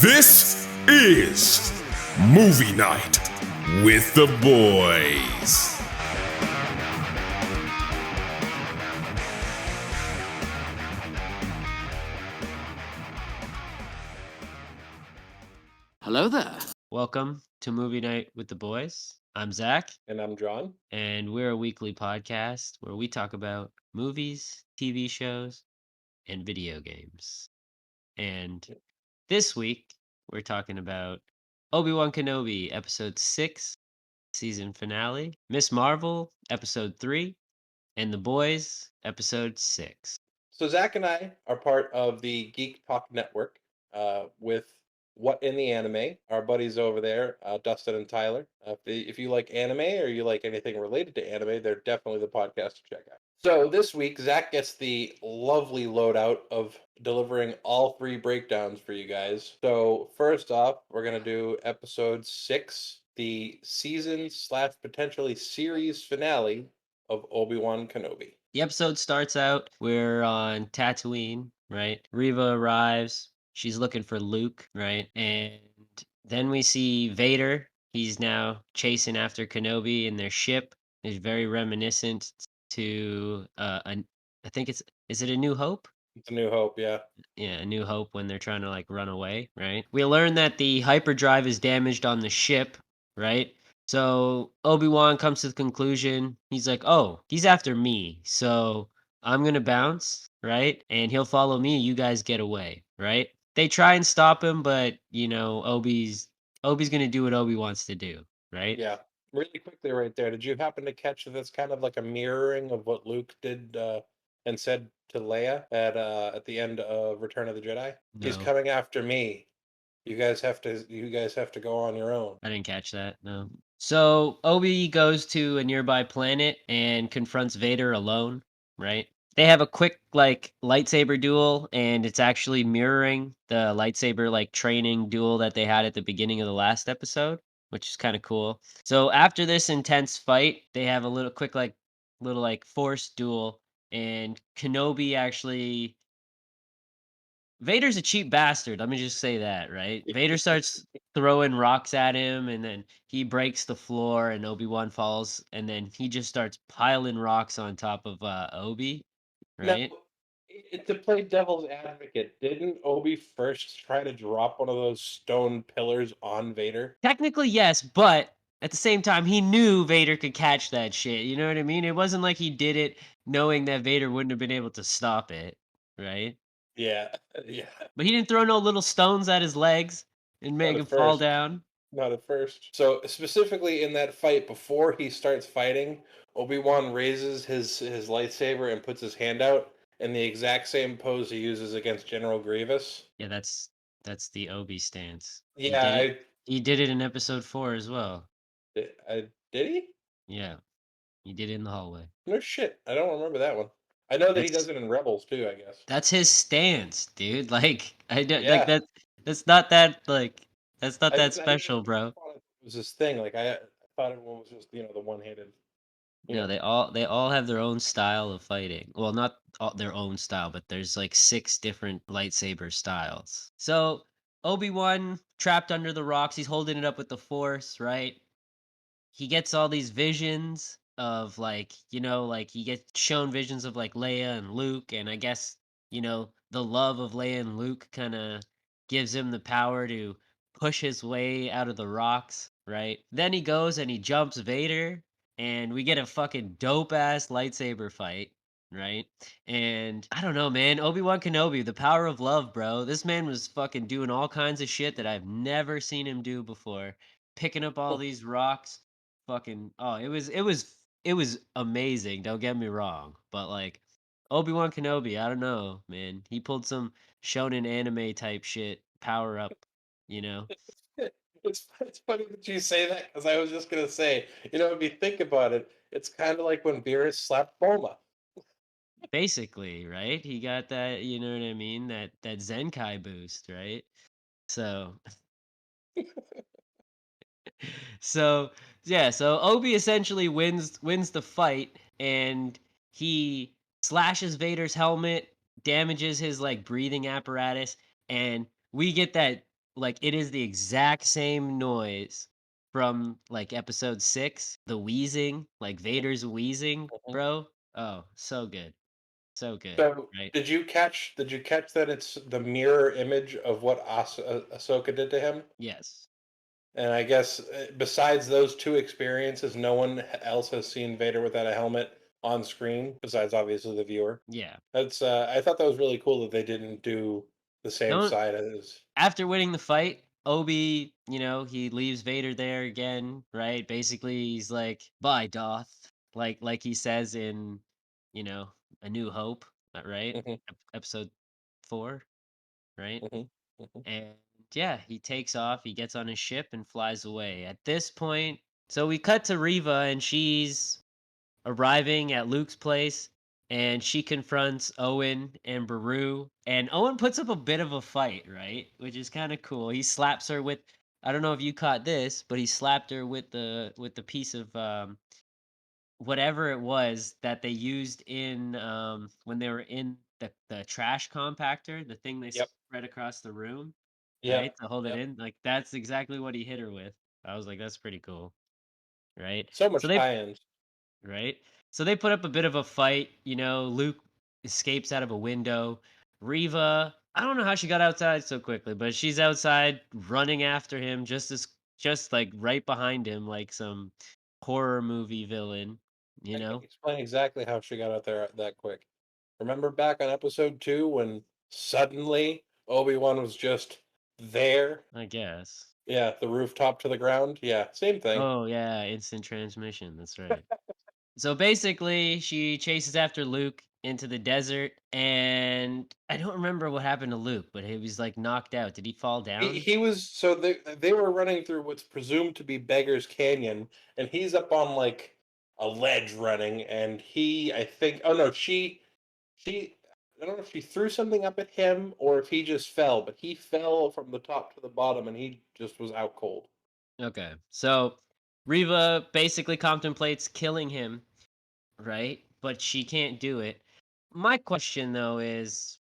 This is Movie Night with the Boys. Hello there. Welcome to Movie Night with the Boys. I'm Zach. And I'm John. And we're a weekly podcast where we talk about movies, TV shows, and video games. And this week, we're talking about Obi-Wan Kenobi, Episode 6, season finale, Miss Marvel, Episode 3, and The Boys, Episode 6. So Zach and I are part of the Geek Talk Network with What in the Anime, our buddies over there, Dustin and Tyler. If you like anime or you like anything related to anime, they're definitely the podcast to check out. So this week, Zach gets the lovely loadout of delivering all three breakdowns for you guys. So first off, we're going to do episode 6, the season/potentially series finale of Obi-Wan Kenobi. The episode starts out, we're on Tatooine, right? Reva arrives. She's looking for Luke, right? And then we see Vader. He's now chasing after Kenobi in their ship. It's very reminiscent to I think is it A New Hope? It's A New Hope, yeah. Yeah, A New Hope when they're trying to like run away, right? We learn that the hyperdrive is damaged on the ship, right? So Obi-Wan comes to the conclusion, he's like, oh, he's after me, so I'm going to bounce, right? And he'll follow me, you guys get away, right? They try and stop him, but, you know, Obi's going to do what Obi wants to do, right? Yeah. Really quickly right there, did you happen to catch that that's kind of like a mirroring of what Luke did and said to Leia at the end of Return of the Jedi? He's No. coming after me. You guys have to go on your own. I didn't catch that, no. So Obi goes to a nearby planet and confronts Vader alone, right? They have a quick like lightsaber duel, and it's actually mirroring the lightsaber like training duel that they had at the beginning of the last episode, which is kind of cool. So after this intense fight, they have a little force duel, and Kenobi actually Vader's a cheap bastard. Let me just say that, right? Vader starts throwing rocks at him, and then he breaks the floor, and Obi-Wan falls, and then he just starts piling rocks on top of Obi, right? Now, to play devil's advocate, didn't Obi first try to drop one of those stone pillars on Vader? Technically, yes, but at the same time, he knew Vader could catch that shit. You know what I mean? It wasn't like he did it knowing that Vader wouldn't have been able to stop it, right? Yeah, yeah. But he didn't throw no little stones at his legs and make Not him at fall first. down. Not at first. So specifically in that fight, before he starts fighting, Obi-Wan raises his lightsaber and puts his hand out in the exact same pose he uses against General Grievous. Yeah, that's the Obi stance. Yeah, He did it in episode 4 as well. did he? Yeah, he did it in the hallway. No shit. I don't remember that one. I know that he does it in Rebels too, I guess. That's his stance, dude. Like I don't Yeah. like that. That's not that like that's not that special, bro. It was this thing. Like I thought it was just the one-handed. No, they all have their own style of fighting. Well, not all their own style, but there's like 6 different lightsaber styles. So Obi-Wan trapped under the rocks. He's holding it up with the Force, right? He gets all these visions of like, like he gets shown visions of like Leia and Luke, and I guess, the love of Leia and Luke kind of gives him the power to push his way out of the rocks, right? Then he goes and he jumps Vader, and we get a fucking dope ass lightsaber fight, right? And I don't know, man, Obi-Wan Kenobi, the power of love, bro. This man was fucking doing all kinds of shit that I've never seen him do before, picking up all these rocks. Fucking it was amazing, don't get me wrong, but like Obi-Wan Kenobi, I don't know, man, he pulled some shonen anime type shit, power up, you know. It's funny that you say that, because I was just gonna say, if you think about it, it's kind of like when Beerus slapped Bulma. Basically, right? He got that, you know what I mean, that Zenkai boost, right? So so yeah, so Obi essentially wins the fight, and he slashes Vader's helmet, damages his like breathing apparatus, and we get that like it is the exact same noise from like episode 6, the wheezing, like Vader's wheezing, Mhm. bro. Oh, so good. So good, So, right? did you catch that it's the mirror image of what Ahsoka did to him? Yes. And I guess besides those two experiences, no one else has seen Vader without a helmet on screen, besides obviously the viewer. Yeah. That's I thought that was really cool that they didn't do the same Don't side as. After winning the fight, Obi, he leaves Vader there again, right? Basically, he's like, "Bye, Doth," like he says in, you know, A New Hope, right? Mhm, Episode 4, right? mhm, mhm. And yeah, he takes off, he gets on his ship and flies away. At this point, so we cut to Riva and she's arriving at Luke's place and she confronts Owen and Beru. And Owen puts up a bit of a fight, right? Which is kind of cool. He slaps her with, I don't know if you caught this, but he slapped her with the piece of whatever it was that they used in when they were in the trash compactor, the thing they Yep, spread across the room, right? yep, To hold it yep. in. Like that's exactly what he hit her with. I was like, that's pretty cool. Right. So So much they tie-ins. right? So they put up a bit of a fight. Luke escapes out of a window. Riva, I don't know how she got outside so quickly, but she's outside running after him just like right behind him like some horror movie villain, you I can know? explain exactly how she got out there that quick. Remember back on episode 2 when suddenly Obi-Wan was just there? I guess. Yeah, the rooftop to the ground. Yeah, same thing. Oh yeah, instant transmission, that's right. So basically, she chases after Luke into the desert, and I don't remember what happened to Luke, but he was like knocked out. Did he fall He down? he was so they were running through what's presumed to be Beggar's Canyon, and he's up on like a ledge running, and he I think oh no she I don't know if she threw something up at him or if he just fell, but he fell from the top to the bottom, and he just was out cold. Okay. So Riva basically contemplates killing him, right? But she can't do it. My question though is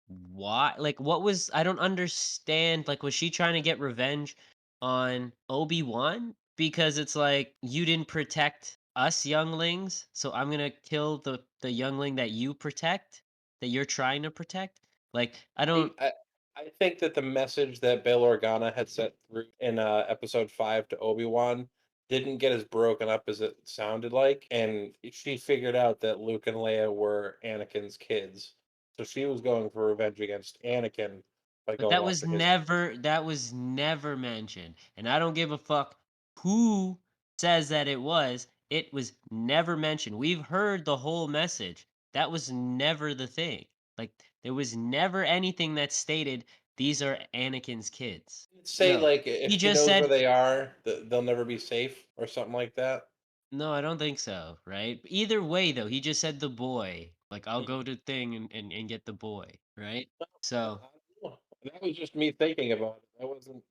why? Like what was I don't understand. Like was she trying to get revenge on Obi-Wan? Because it's like you didn't protect us younglings, so I'm going to kill the youngling that you protect, that you're trying to protect? Like I I don't I I think that the message that Bail Organa had sent through in episode 5 to Obi-Wan didn't get as broken up as it sounded like, and she figured out that Luke and Leia were Anakin's kids. So she was going for revenge against Anakin by But going after his kids. that was never mentioned. And I don't give a fuck who says that it was. It was never mentioned. We've heard the whole message. That was never the thing. Like there was never anything that stated these are Anakin's kids. Say No. like He if he just knows where said they are, they'll never be safe or something like that. no, I don't think so, right? Either way though, he just said the boy. Like I'll go to thing and get the boy, right? So I don't know. That was just me thinking about it.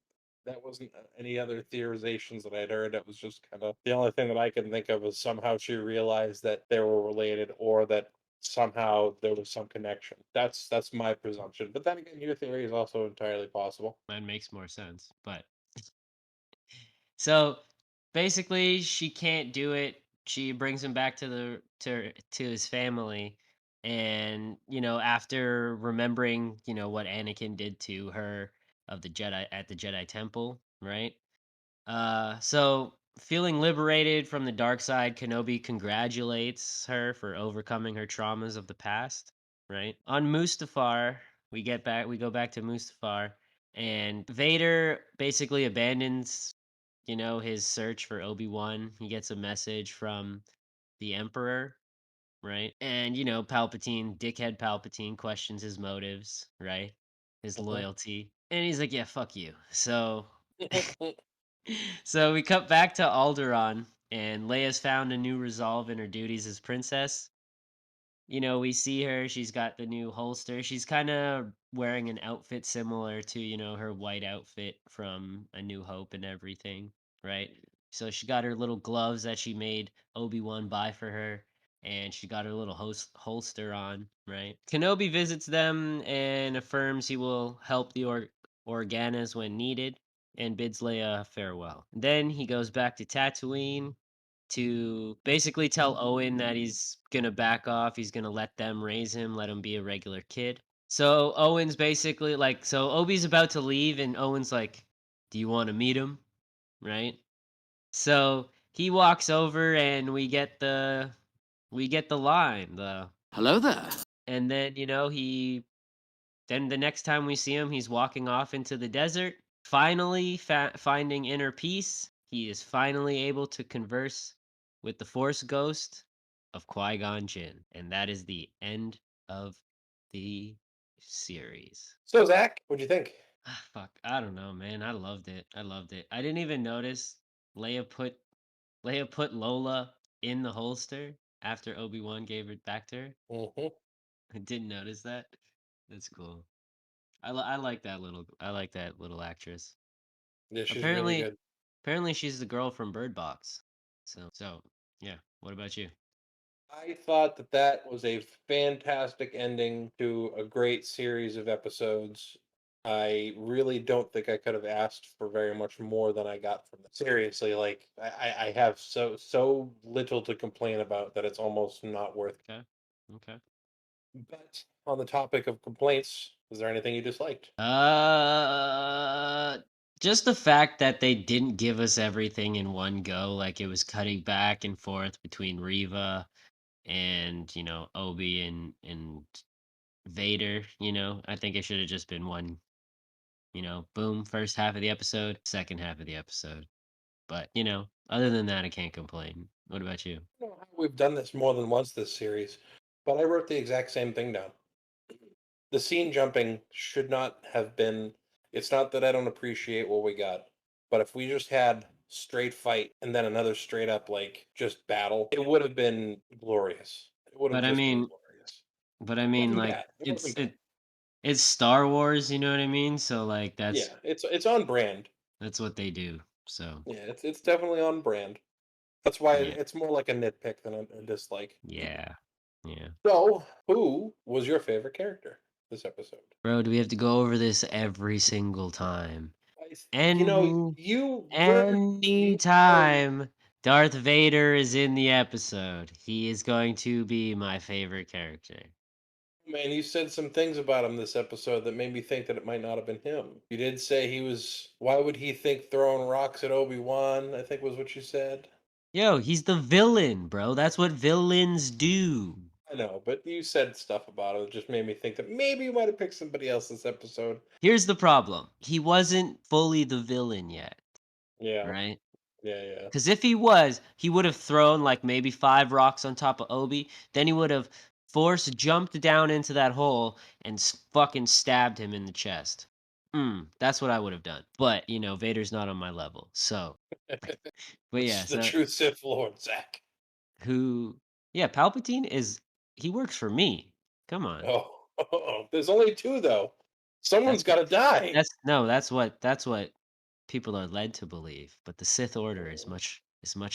That wasn't any other theorizations that I'd heard. That was just kind of the only thing that I can think of is somehow she realized that they were related or that somehow there was some connection. That's my presumption. But then again, your theory is also entirely possible. that makes more sense. But so basically, she can't do it. She brings him back to his family, and after remembering, what Anakin did to her of the Jedi at the Jedi Temple, right? So feeling liberated from the dark side, Kenobi congratulates her for overcoming her traumas of the past, right? On Mustafar, we go back to Mustafar, and Vader basically abandons, his search for Obi-Wan. He gets a message from the Emperor, right? And Palpatine, dickhead Palpatine questions his motives, right? His Mhm. loyalty. And he's like, "Yeah, fuck you." So we cut back to Alderaan, and Leia's found a new resolve in her duties as princess. We see her, she's got the new holster. She's kind of wearing an outfit similar to, her white outfit from A New Hope and everything, right? So she got her little gloves that she made Obi-Wan buy for her, and she got her little holster on, right? Kenobi visits them and affirms he will help Organas when needed, and bids Leia farewell. Then he goes back to Tatooine to basically tell Owen that he's gonna back off. He's gonna let them raise him, let him be a regular kid. So Owen's basically like, so Obi's about to leave, and Owen's like, "Do you want to meet him?" Right? So he walks over, and we get the line, the Hello there. and then then the next time we see him, he's walking off into the desert, finally finding inner peace. He is finally able to converse with the Force ghost of Qui-Gon Jinn, and that is the end of the series. So Zach, what'd you think? Fuck, I don't know, man. I loved it. I didn't even notice Leia put Leia put Lola in the holster after Obi-Wan gave it back to her. Hmm. I didn't notice that. That's cool. I like that little actress. Yeah, she's really Apparently, good. apparently she's the girl from Bird Box. So yeah. What about you? I thought that that was a fantastic ending to a great series of episodes. I really don't think I could have asked for very much more than I got from them. Seriously, like I have so little to complain about that it's almost not worth. Okay. Okay. But on the topic of complaints, is there anything you disliked? Just the fact that they didn't give us everything in one go, like it was cutting back and forth between Riva and Obi and Vader. I think it should have just been one. Boom, first half of the episode, second half of the episode. But other than that, I can't complain. What about you? I don't know how we've done this more than once this series, but I wrote the exact same thing down. The scene jumping should not have been. It's not that I don't appreciate what we got, but if we just had straight fight and then another straight up like just battle, it would have been glorious. It would have But I just been mean, glorious. but I It mean, wasn't like bad. It wasn't bad. it's Star Wars, you know what I mean? So like Yeah, that's it's on brand. that's what they do. So Yeah, it's definitely on brand. That's why yeah, it's more like a nitpick than a dislike. yeah, yeah. So, who was your favorite character this episode? Bro, do we have to go over this every single time? You know, Any you were anytime Darth Vader is in the episode, he is going to be my favorite character. man, you said some things about him this episode that made me think that it might not have been him. You did say he was. Why would he think throwing rocks at Obi-Wan? I think was what you said. Yo, he's the villain, bro. That's what villains do. I know, but you said stuff about it that just made me think that maybe you might have picked somebody else this episode. Here's the problem. He wasn't fully the villain yet, Yeah, right? yeah. Because if he was, he would have thrown like maybe 5 rocks on top of Obi. Then he would have force jumped down into that hole and fucking stabbed him in the chest. That's what I would have done. But Vader's not on my level. So, but yeah. It's the So true Sith Lord, Zach. who? Yeah, Palpatine is. He works for me. Come on. Oh, there's only two though. Someone's That's got to die. that's no. That's what people are led to believe. But the Sith Order is much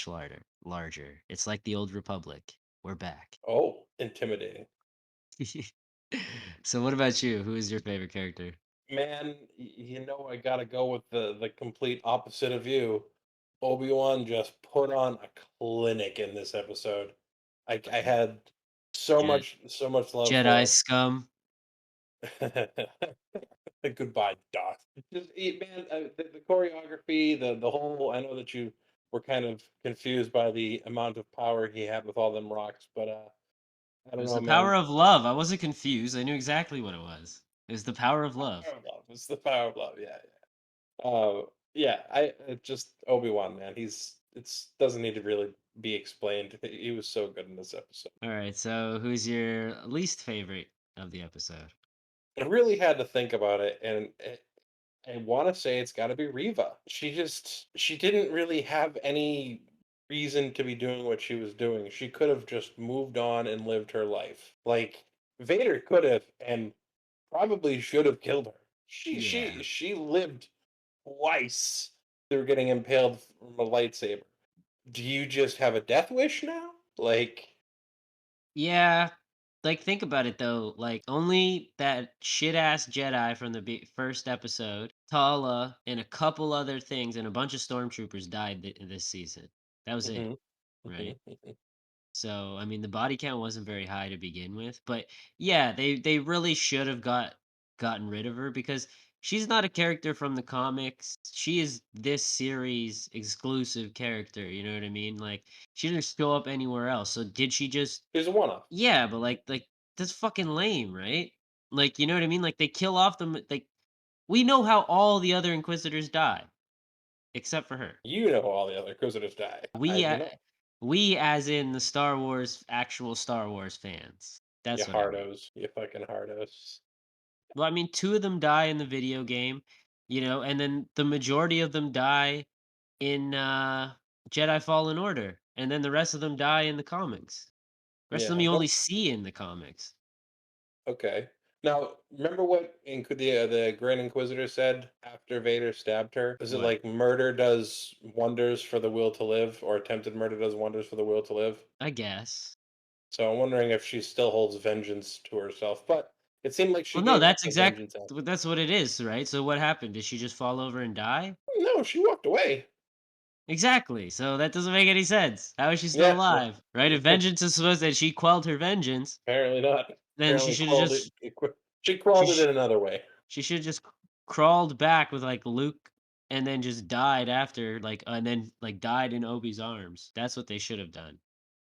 larger. Larger. It's like the old Republic. We're back. Oh, intimidating. So what about you? Who is your favorite character? Man, you know I gotta go with the complete opposite of you. Obi-Wan just put on a clinic in this episode. I had Je- so much love Jedi for scum. him. Goodbye, Darth. Just man, the choreography, the whole. I know that you were kind of confused by the amount of power he had with all them rocks, but I It don't was know, the power man. of love. I wasn't confused. I knew exactly what it was. It was the power of love. Power of love. It's the power of love. Yeah, yeah. I just Obi-Wan, man. It's doesn't need to really be explained. He was so good in this episode. All right. So who's your least favorite of the episode? I really had to think about it, and I want to say it's got to be Riva. She didn't really have any reason to be doing what she was doing. She could have just moved on and lived her life. Like Vader could have and probably should have killed her. Yeah. She lived twice through getting impaled from a lightsaber. Do you just have a death wish now? Like, Yeah. Like think about it though. Like only that shit ass Jedi from the first episode Tala, and a couple other things, and a bunch of stormtroopers died this season. That was it, hmm right? hmm So, I mean, the body count wasn't very high to begin with, but yeah, they really should have gotten rid of her because she's not a character from the comics. She is this series exclusive character, you know what I mean? Like she didn't show up anywhere else. So did she just Here's a one-off. yeah, but like that's fucking lame, right? Like, you know what I mean? Like they kill off them like we know how all the other inquisitors die except for her. You know all the other Inquisitors die. I We do uh, not. we as in the Star Wars actual Star Wars fans. You That's what I mean. hardos. You fucking hardos. Well, I mean, two of them die in the video game, and then the majority of them die in Jedi Fallen Order, and then the rest of them die in the comics. The rest of them Yeah. you only Well, see in the comics. okay. Now, remember what the Grand Inquisitor said after Vader stabbed her? Is it What? like murder does wonders for the will to live, or attempted murder does wonders for the will to live? I guess. So I'm wondering if she still holds vengeance to herself. But it seemed like she Well, no, gave up that's the exact. vengeance out. That's what it is, right? So what happened? Did she just fall over and die? No, she walked away. Exactly. So that doesn't make any sense. How is she still Yeah. alive? Right? If vengeance is supposed that she quelled her vengeance, Apparently not. then she Apparently should have crawled it. just She she crawled it sh- in another way. she should have just crawled back with like Luke and then just died after and then like died in Obi's arms. That's what they should have done,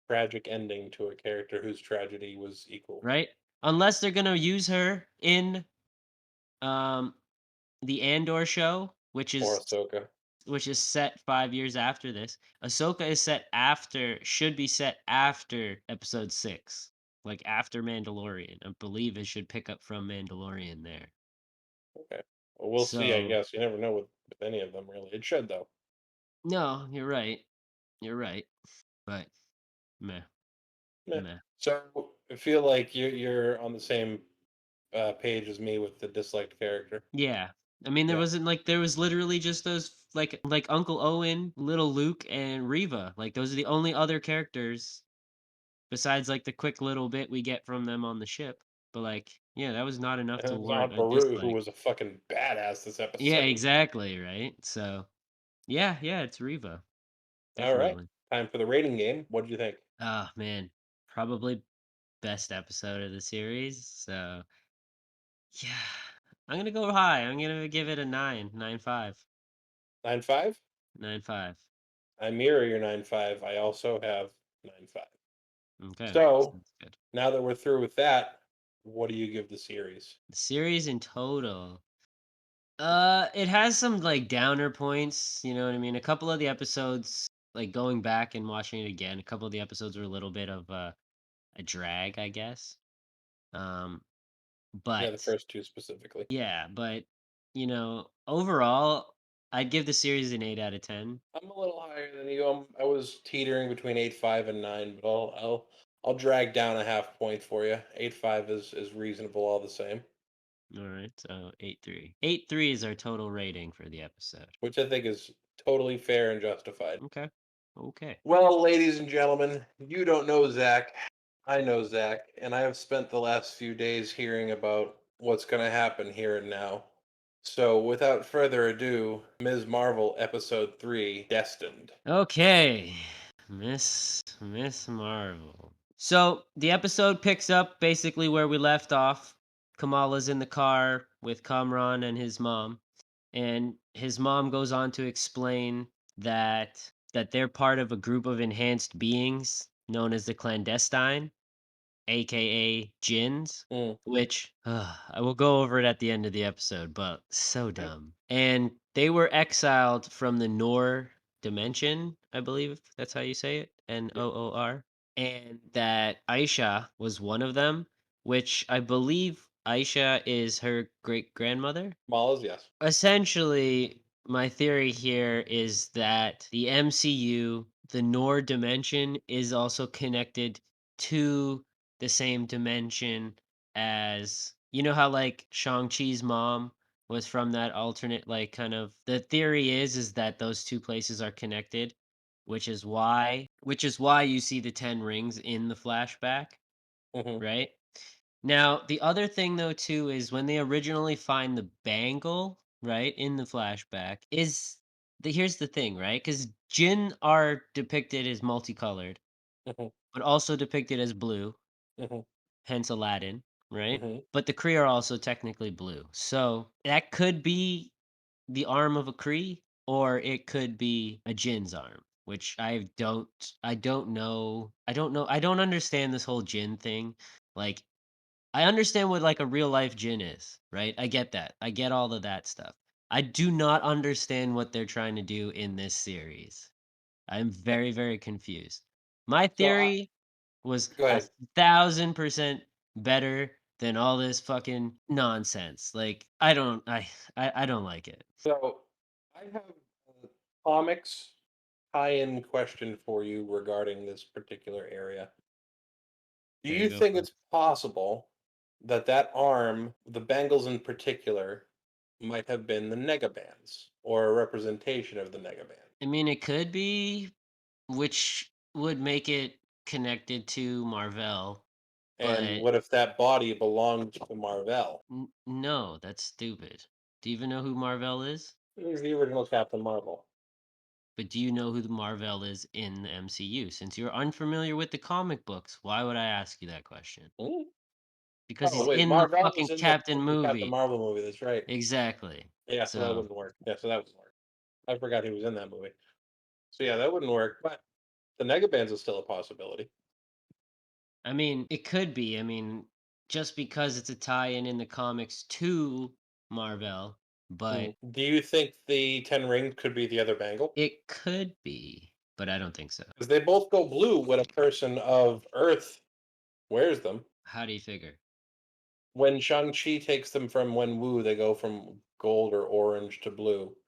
Tragic ending to a character whose tragedy was equal. right? Unless they're gonna use her in um the Andor show, Or Ahsoka. which is set 5 years after this. Ahsoka is should be set after episode 6, like after Mandalorian. I believe it should pick up from Mandalorian there. Okay. Well, we'll see, I So guess. You never know with any of them, really. It should, though. no, you're right. You're right. But meh, Meh. meh. So I feel like you're on the same page as me with the disliked character. Yeah. I mean, Yeah. there was literally just those like Uncle Owen, little Luke, and Reva. Like those are the only other characters besides like the quick little bit we get from them on the ship. But like, yeah, that was not enough And to it was warrant Aunt a Beru, who dislike. was a fucking badass this Yeah, episode. exactly, right? So, yeah, it's Reva. All right. Definitely. Time for the rating game. What did you think? Oh, man. Probably best episode of the series. So, yeah. I'm going to go high. I'm going to give it a 9.5. 9.5? 9.5. I mirror your 9.5. I also have 9.5. Okay. So Sounds good. now that we're through with that, what do you give the series? The series in total. It has some like downer points, you know what I mean? A couple of the episodes, like going back and watching it again, a couple of the episodes were a little bit of a drag, I guess. Um, Yeah, the but first two specifically. yeah, but overall, I'd give the series an 8 out of 10. I'm a little higher than you. I was teetering between 8.5 and 9, but I'll drag down a half point for you. 8.5 is reasonable all the same, All right, so 8.3. 8.3 is our total rating for the episode. which I think is totally fair and justified. Okay. Okay. Well, ladies and gentlemen, you don't know Zach. I know Zach, and I have spent the last few days hearing about what's going to happen here and now. So, without further ado, Ms. Marvel Episode 3 Destined. Okay. Miss Marvel. So the episode picks up basically where we left off. Kamala's in the car with Kamran and his mom, and his mom goes on to explain that they're part of a group of enhanced beings known as the clandestine, aka Jinns, Mm, which I will go over it at the end of the episode, but so okay. dumb. And they were exiled from the Noor dimension, I believe that's how you say it, Yep. Noor, and that Aisha was one of them, which I believe Aisha is her great grandmother. Malas, yes. Essentially, my theory here is that the MCU, the Noor dimension, is also connected to the same dimension as how like Shang-Chi's mom was from that alternate like kind of the theory is that those two places are connected, which is why you see the 10 rings in the flashback, hmm right? Now, the other thing though too is when they originally find the bangle, right, in the flashback is here's the thing, right? Because Jinn are depicted as multicolored, Mhm, but also depicted as blue, mhm, hence Aladdin, right? mhm. But the Kree are also technically blue. So that could be the arm of a Kree, or it could be a Jinn's arm, which I don't know. I don't understand this whole Jinn thing. Like, I understand what like a real life Jinn is, right? I get that. I get all of that stuff. I do not understand what they're trying to do in this series. I'm very, very confused. My So theory was go ahead. 1,000% better than all this fucking nonsense. Like, I don't like it. So I have a comics tie-in question for you regarding this particular area. Do Okay, you go think for it. it's possible that that arm, the Bengals in particular, might have been the Negabands or a representation of the Negabands? I mean, it could be, which would make it connected to Marvel, And but what if that body belonged to Marvel? no, that's stupid. Do you even know who Marvel is? He's the original Captain Marvel. But do you know who the Marvel is in the MCU? Since you're unfamiliar with the comic books, why would I ask you that question? Hmm? Because Oh he's wait, in the Marvel fucking was in the Captain fucking Captain movie. Marvel movie. That's right. Exactly. Yeah, so that So, wouldn't work. Yeah, so that wouldn't work. I forgot he was in that movie. So yeah, that wouldn't work. But the Negabands is still a possibility. I mean, it could be. I mean, just because it's a tie-in in the comics to Marvel, but Do you think the Ten Rings could be the other bangle? it could be, but I don't think so. Because they both go blue when a person of Earth wears them. How do you figure? When Shang-Chi takes them from Wenwu, they go from gold or orange to blue.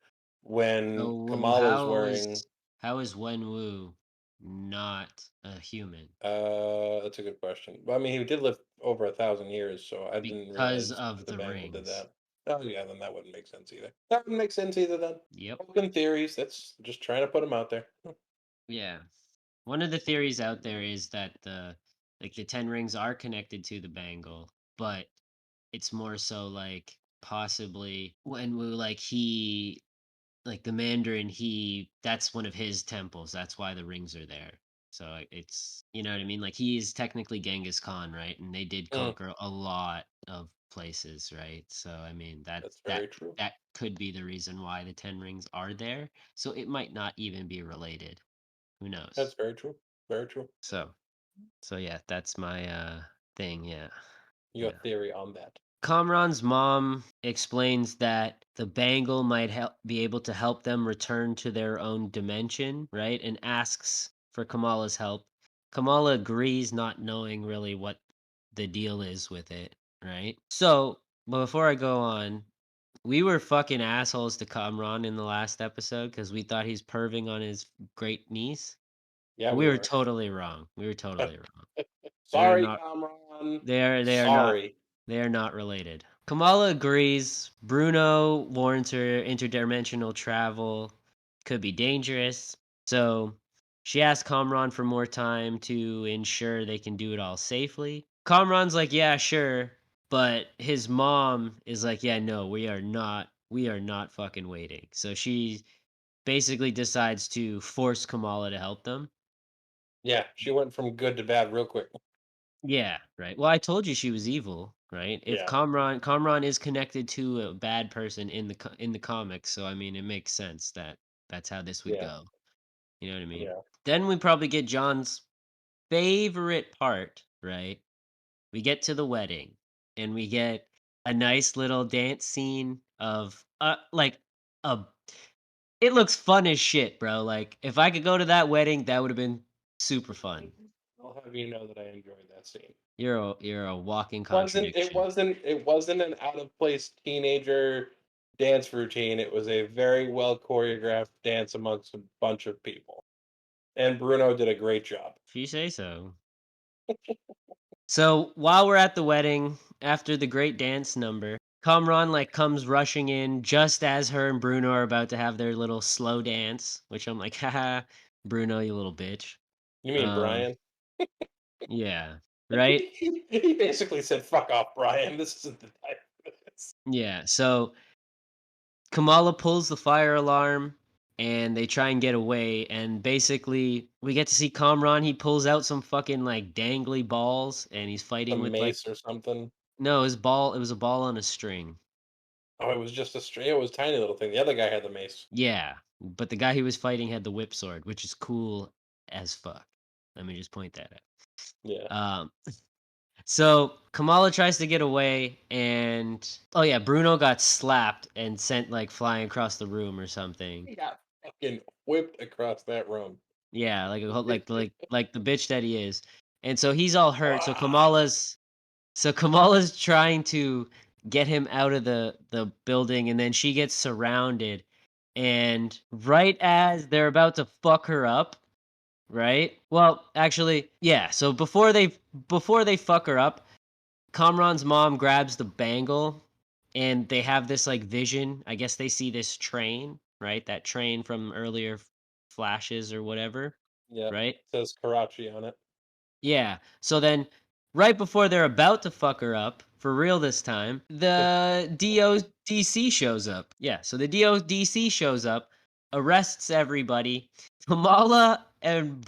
When So, Kamala's wearing, how is Wenwu not a human? that's a good question. Well, I mean, he did live over 1,000 years, so I didn't Because realize of that the the bangle did rings. that. Oh yeah, then that wouldn't make sense either. That wouldn't make sense either then. Yep. Open theories. That's just trying to put them out there. Yeah. One of the theories out there is that the 10 rings are connected to the bangle, but it's more so like possibly when we like he like the Mandarin, that's one of his temples. That's why the rings are there. So it's you know what I mean? Like he is technically Genghis Khan, right? And they did Mm, conquer a lot of places, right? So I mean that's very true. that could be the reason why the 10 rings are there. So it might not even be related. Who That's knows? very true. Very true. So yeah, that's my thing, yeah. Your Yeah. theory on that. Kamran's mom explains that the bangle might be able to help them return to their own dimension, right? And asks for Kamala's help. Kamala agrees, not knowing really what the deal is with it, right? So, but before I go on, we were fucking assholes to Kamran in the last episode because we thought he's perving on his great niece. Yeah, We we were were. totally wrong. We were totally wrong. They're Sorry, not. Kamran. They are not. Sorry. They are not related. Kamala agrees. Bruno warns her interdimensional travel could be dangerous. So she asks Kamran for more time to ensure they can do it all safely. Kamran's like, yeah, sure. But his mom is like, yeah, no, we are not. We are not fucking waiting. So she basically decides to force Kamala to help them. Yeah, she went from good to bad real quick. Yeah, right. Well, I told you she was evil, right? If Yeah, Kamran is connected to a bad person in the in the comics, so I mean, it makes sense that that's how this would yeah, go. You know what I mean? yeah. Then we probably get John's favorite part, right? We get to the wedding and we get a nice little dance scene of like a it looks fun as shit, bro. Like if I could go to that wedding, that would have been super fun. I'll have you know that I enjoyed that scene. You're a walking Wasn't it contradiction. wasn't it wasn't an out of place teenager dance routine. It was a very well choreographed dance amongst a bunch of people. And Bruno did a great job. If you say so. So while we're at the wedding, after the great dance number, Kamran like comes rushing in just as her and Bruno are about to have their little slow dance, which I'm like, haha, Bruno, you little bitch. You mean Um, Brian? yeah, right? He basically said, "Fuck off, Brian. This isn't the time for this." Yeah. So Kamala pulls the fire alarm and they try and get away. And basically, we get to see Kamran. He pulls out some fucking like dangly balls and he's fighting Some with like, mace or something. no, his ball. It was a ball on a string. Oh, it was just a string. It was a tiny little thing. The other guy had the mace. Yeah, but the guy he was fighting had the whip sword, which is cool as fuck. Let me just point that Yeah. out. So Kamala tries to get away, and oh yeah, Bruno got slapped and sent like flying across the room or something. He got fucking whipped across that room. Yeah, like like the bitch that he is. And so he's all hurt. Wow. So Kamala's trying to get him out of the building, and then she gets surrounded. And right as they're about to fuck her up, right? Well, actually, yeah. So before they fuck her up, Kamran's mom grabs the bangle and they have this like vision. I guess they see this train, right? That train from earlier flashes or whatever, Yeah. right? Says Karachi on it. Yeah. So then right before they're about to fuck her up, for real this time, the DODC shows up. Yeah, so the DODC shows up, arrests everybody. Kamala and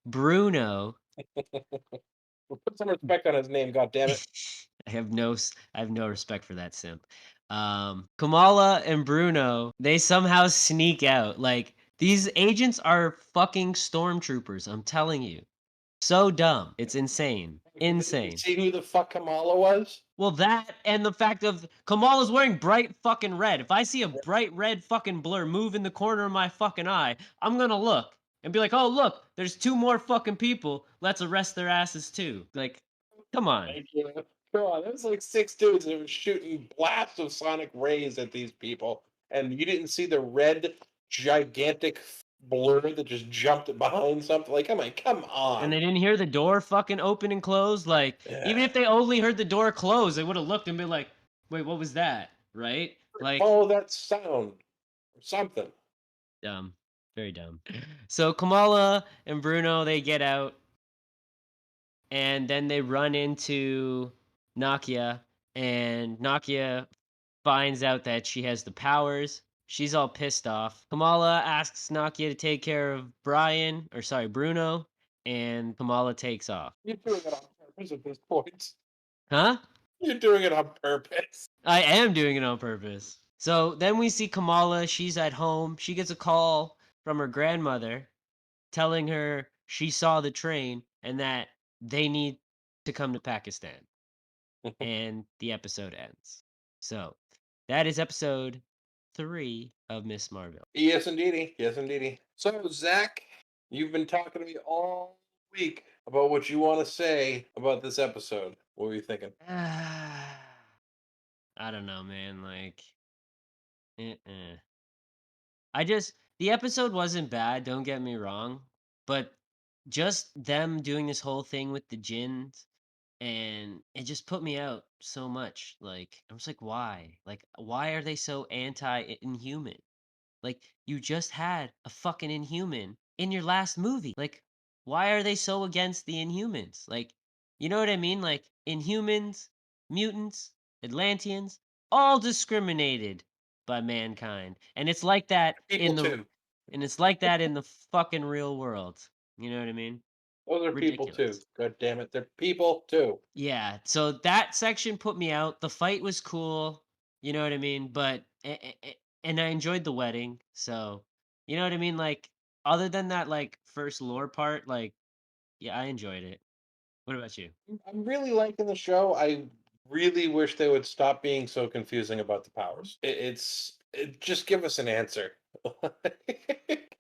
Bruno. Put some respect on his name, God damn it. I have no respect for that simp. Kamala and Bruno, they somehow sneak out. Like these agents are fucking stormtroopers, I'm telling you. So dumb. It's insane. Did you Insane. see who the fuck Kamala was? Well, that and the fact of Kamala's wearing bright fucking red. If I see a bright red fucking blur move in the corner of my fucking eye, I'm gonna look and be like, oh, look, there's two more fucking people. Let's arrest their asses too. Like, come on. Thank you. Come on, there was like 6 dudes that were shooting blasts of sonic rays at these people, and you didn't see the red, gigantic blur that just jumped behind something. Like, come And they on. didn't hear the door fucking open and close. Like, even Yeah. if they only heard the door close, they would have looked and been like, wait, what was that? Right? Like, Follow that sound or something. dumb. Very dumb. So Kamala and Bruno, they get out and then they run into Nakia, and Nakia finds out that she has the powers. She's all pissed off. Kamala asks Nakia to take care of Bruno, and Kamala takes off. You're doing it on purpose at this point. Huh? You're doing it on purpose. I am doing it on purpose. So then we see Kamala. She's at home. She gets a call from her grandmother telling her she saw the train and that they need to come to Pakistan. And the episode ends. So that is episode 3 of Miss Marvel. Yes, indeedy. Yes, indeedy. So, Zach, you've been talking to me all week about what you want to say about this episode. What were you thinking? I don't know, man. Like, the episode wasn't bad, don't get me wrong, but just them doing this whole thing with the jinns, and it just put me out so much. Like, I was like, why? Like, why are they so anti-inhuman? Like, you just had a fucking inhuman in your last movie. Like, why are they so against the Inhumans? Like, you know what I mean? Like, Inhumans, mutants, Atlanteans, all discriminated by mankind. And it's like that People, in the too. and it's like that in the fucking real world. You know what I mean? Those are people, too. Ridiculous. God damn it. They're people, too. Yeah, so that section put me out. The fight was cool, you know what I mean? But and I enjoyed the wedding. So, you know what I mean? Like other than that like first lore part, like yeah, I enjoyed it. What about you? I'm really liking the show. I really wish they would stop being so confusing about the powers. Just give us an answer.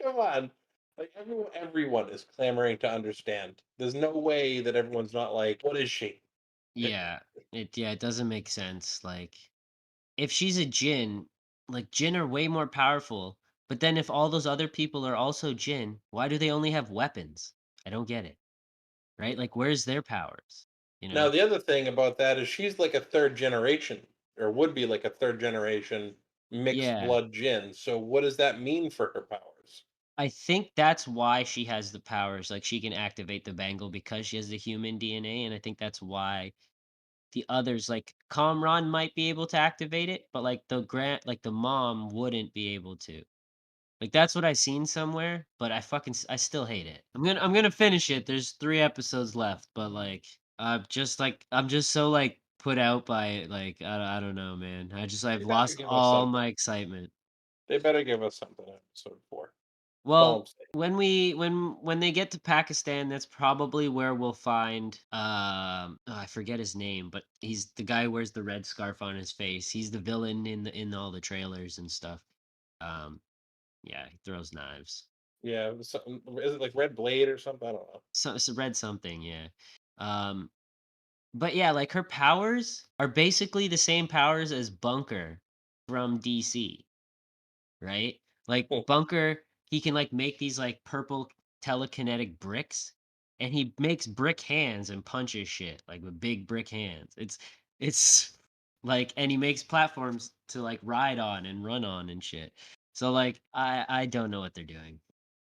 Come on. Like everyone is clamoring to understand. There's no way that everyone's not like, what is she? It doesn't make sense. Like if she's a Jinn, like Jinn are way more powerful. But then if all those other people are also Jinn, why do they only have weapons? I don't get it. Right? Like where's their powers? You Now, know? the other thing about that is she's like a third generation, or would be like a third generation mixed Yeah. blood Jin. So, what does that mean for her powers? I think that's why she has the powers. Like she can activate the bangle because she has the human DNA, and I think that's why the others, like Kamran might be able to activate it, but like the mom wouldn't be able to. Like that's what I seen somewhere, but I still hate it. I'm gonna finish it. There's 3 episodes left, but I'm just so like put out by it. Like I don't know, man. I've They better lost give us all something. my excitement. They better give us something in episode 4. That's all I'm Well, saying. when they get to Pakistan, that's probably where we'll find I forget his name, but he's the guy who wears the red scarf on his face. He's the villain in all the trailers and stuff. Um yeah, he throws knives. Yeah, is it like Red Blade or something? I don't know. So read something, yeah. Um but yeah, like her powers are basically the same powers as Bunker from DC. Right? Like Hmm. Bunker, he can like make these like purple telekinetic bricks, and he makes brick hands and punches shit like with big brick hands. It's like, and he makes platforms to like ride on and run on and shit. So like I don't know what they're doing.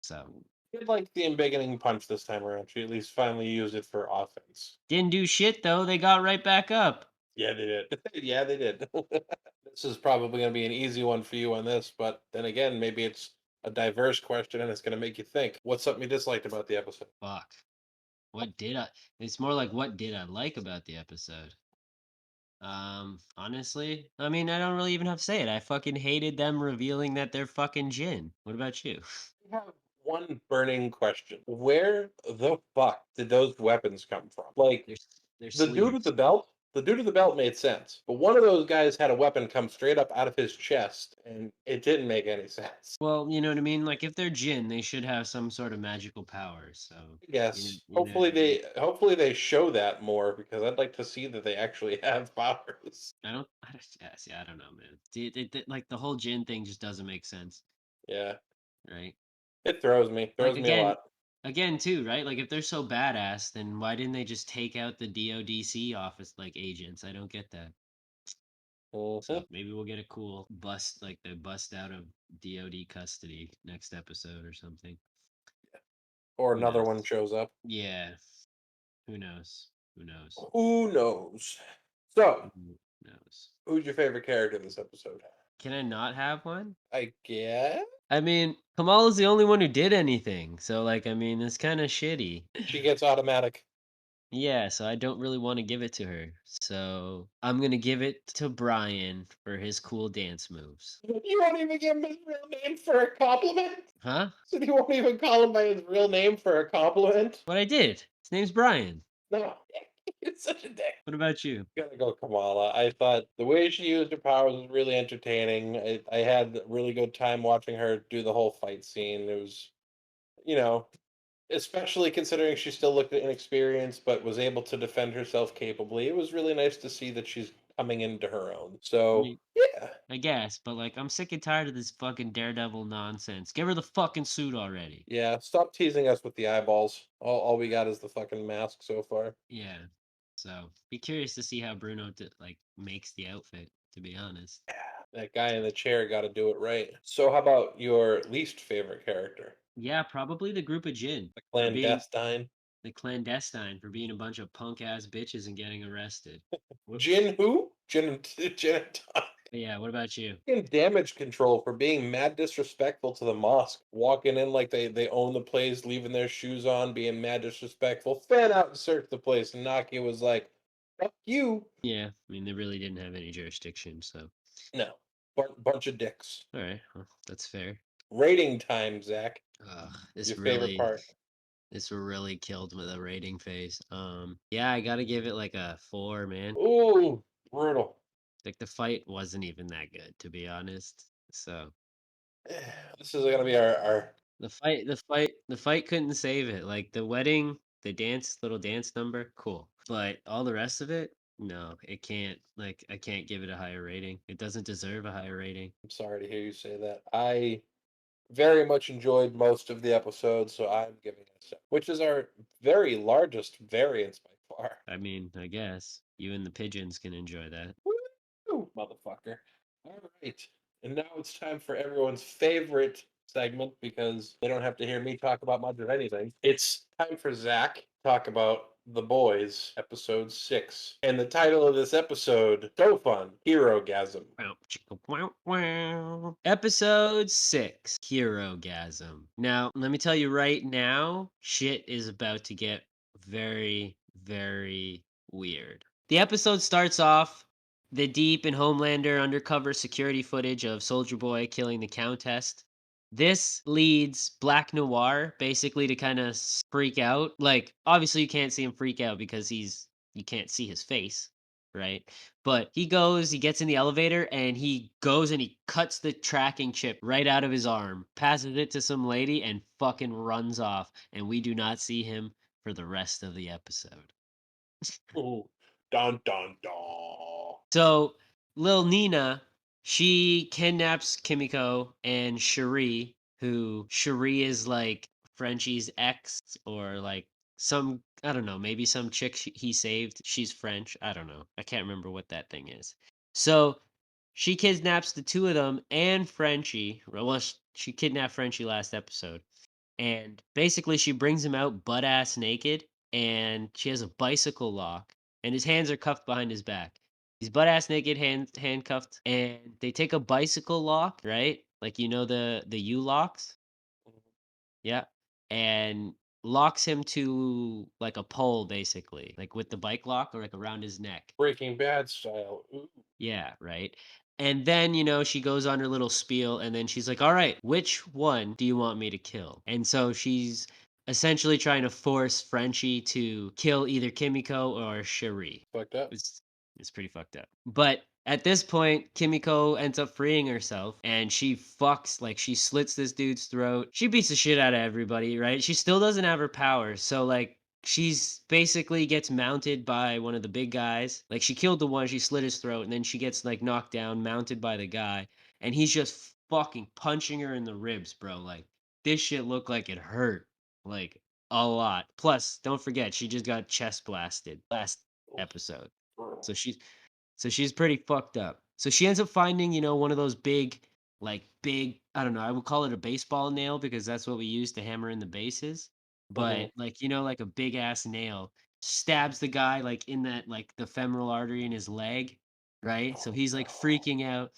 So Did like the embiggening punch this time around. She at least finally used it for offense. didn't do shit though. They got right back up. Yeah, they did. Yeah, they did. This is probably going to be an easy one for you on this, but then again, maybe it's a diverse question and it's going to make you think. What's something you disliked about the episode? Fuck. What did I? It's more like what did I like about the episode? Honestly, I mean, I don't really even have to say it. I fucking hated them revealing that they're fucking Jin. What about you? I have one burning question. Where the fuck did those weapons come from? Like, They're they're the dude with sleeves. the belt, the dude with the belt made sense, but one of those guys had a weapon come straight up out of his chest, and it didn't make any sense. Well, you know what I mean. Like if they're Jin, they should have some sort of magical power. So Yes, you know what I mean. hopefully they show that more because I'd like to see that they actually have powers. Yeah, I don't know, man. Like the whole Jin thing just doesn't make sense, Yeah, right? it Like throws me a lot. again too, right? Like if they're so badass, then why didn't they just take out the DODC office like agents? I don't get that. Hmm. So maybe we'll get a cool bust, like the bust out of DOD custody next episode or something. Or Who another one knows? shows up. Yeah, who knows? Who knows? Who knows? So, Who knows? who's your favorite character in this episode? Can I not have one? I guess I mean, Kamala's the only one who did anything, so like, I mean, it's kind of shitty. she gets automatic. Yeah, so I don't really want to give it to her. So I'm gonna give it to Brian for his cool dance moves. You won't even give him his real name for a compliment? Huh? So you won't even call him by his real name for a compliment? What I did? His name's Brian. No. It's such a dick. What about you? Gotta go Kamala. I thought the way she used her powers was really entertaining. I had a really good time watching her do the whole fight scene. It was, you know, especially considering she still looked inexperienced, but was able to defend herself capably. It was really nice to see that she's coming into her own. I So, mean, yeah. I guess, but like, I'm sick and tired of this fucking Daredevil nonsense. Give her the fucking suit already. Yeah, stop teasing us with the eyeballs. All we got is the fucking mask so far. Yeah. So be curious to see how Bruno like makes the outfit. To be honest. That guy in the chair got to do it right. So, how about your least favorite character? Yeah, probably the group of Jin The for being clandestine. the clandestine for being a bunch of punk ass bitches and getting arrested. Jin who? Jin Yeah, what about you? in damage control for being mad disrespectful to the mosque, walking in like they own the place, leaving their shoes on, being mad disrespectful. Fan out and search the place, and Nakia was like, "Fuck you." Yeah, I mean they really didn't have any jurisdiction, so No, bunch of dicks. all right, well, that's fair. Rating time, Zach. Ugh, Your favorite part? this really killed with a rating phase. Yeah, I gotta give it like a 4, man. Ooh, brutal. Like the fight wasn't even that good, to be honest. So This is gonna be our the fight couldn't save it. Like the wedding, the little dance number, cool. But all the rest of it, no, it can't. Like I can't give it a higher rating. It doesn't deserve a higher rating. I'm sorry to hear you say that. I very much enjoyed most of the episode, so I'm giving it a 7, which is our very largest variance by far. I mean, I guess you and the pigeons can enjoy that. Woo, motherfucker. All right. And now it's time for everyone's favorite segment because they don't have to hear me talk about much of anything. It's time for Zach talk about The Boys, episode 6. And the title of this episode, so fun, Hero-gasm. Episode 6, Hero-gasm. Now, let me tell you right now, shit is about to get very, very weird. The episode starts off the Deep and Homelander undercover security footage of Soldier Boy killing the Countess. This leads Black Noir basically to kind of freak out. Like, obviously you can't see him freak out because you can't see his face, right? But he gets in the elevator and he goes and he cuts the tracking chip right out of his arm, passes it to some lady and fucking runs off. And we do not see him for the rest of the episode. Ooh. Dun, dun, dun. So, Lil Nina, she kidnaps Kimiko and Cherie, who Cherie is like Frenchie's ex or like some, I don't know, maybe some chick he saved. She's French. I don't know. I can't remember what that thing is. So, she kidnaps the two of them and Frenchie. Well, she kidnapped Frenchie last episode. And basically, she brings him out butt ass naked and she has a bicycle lock and his hands are cuffed behind his back. He's butt ass naked, handcuffed, and they take a bicycle lock, right? Like you know the U locks, yeah, and locks him to like a pole, basically, like with the bike lock or like around his neck. Breaking Bad style. Ooh. Yeah, right. And then, she goes on her little spiel and then she's like, "All right, which one do you want me to kill?" And so she's essentially trying to force Frenchie to kill either Kimiko or Cherie. Fucked up. It's pretty fucked up. But at this point, Kimiko ends up freeing herself and she she slits this dude's throat. She beats the shit out of everybody, right? She still doesn't have her powers. So, like, she's basically gets mounted by one of the big guys. Like, she killed the one, she slit his throat, and then she gets, like, knocked down, mounted by the guy. And he's just fucking punching her in the ribs, bro. Like, this shit looked like it hurt. Like, a lot. Plus, don't forget, she just got chest blasted last episode. So she's pretty fucked up. So she ends up finding, one of those big, I don't know, I would call it a baseball nail because that's what we use to hammer in the bases. But like, like a big ass nail stabs the guy like in that like the femoral artery in his leg, right? So he's like freaking out.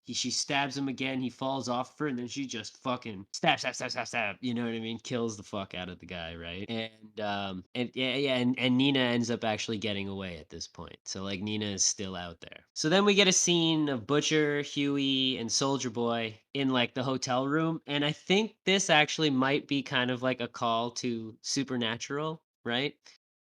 She stabs him again. He falls off her, and then she just fucking stab, stab, stab, stab, stab. You know what I mean? Kills the fuck out of the guy, right? And yeah, and Nina ends up actually getting away at this point. So like Nina is still out there. So then we get a scene of Butcher, Huey, and Soldier Boy in like the hotel room, and I think this actually might be kind of like a call to Supernatural, right?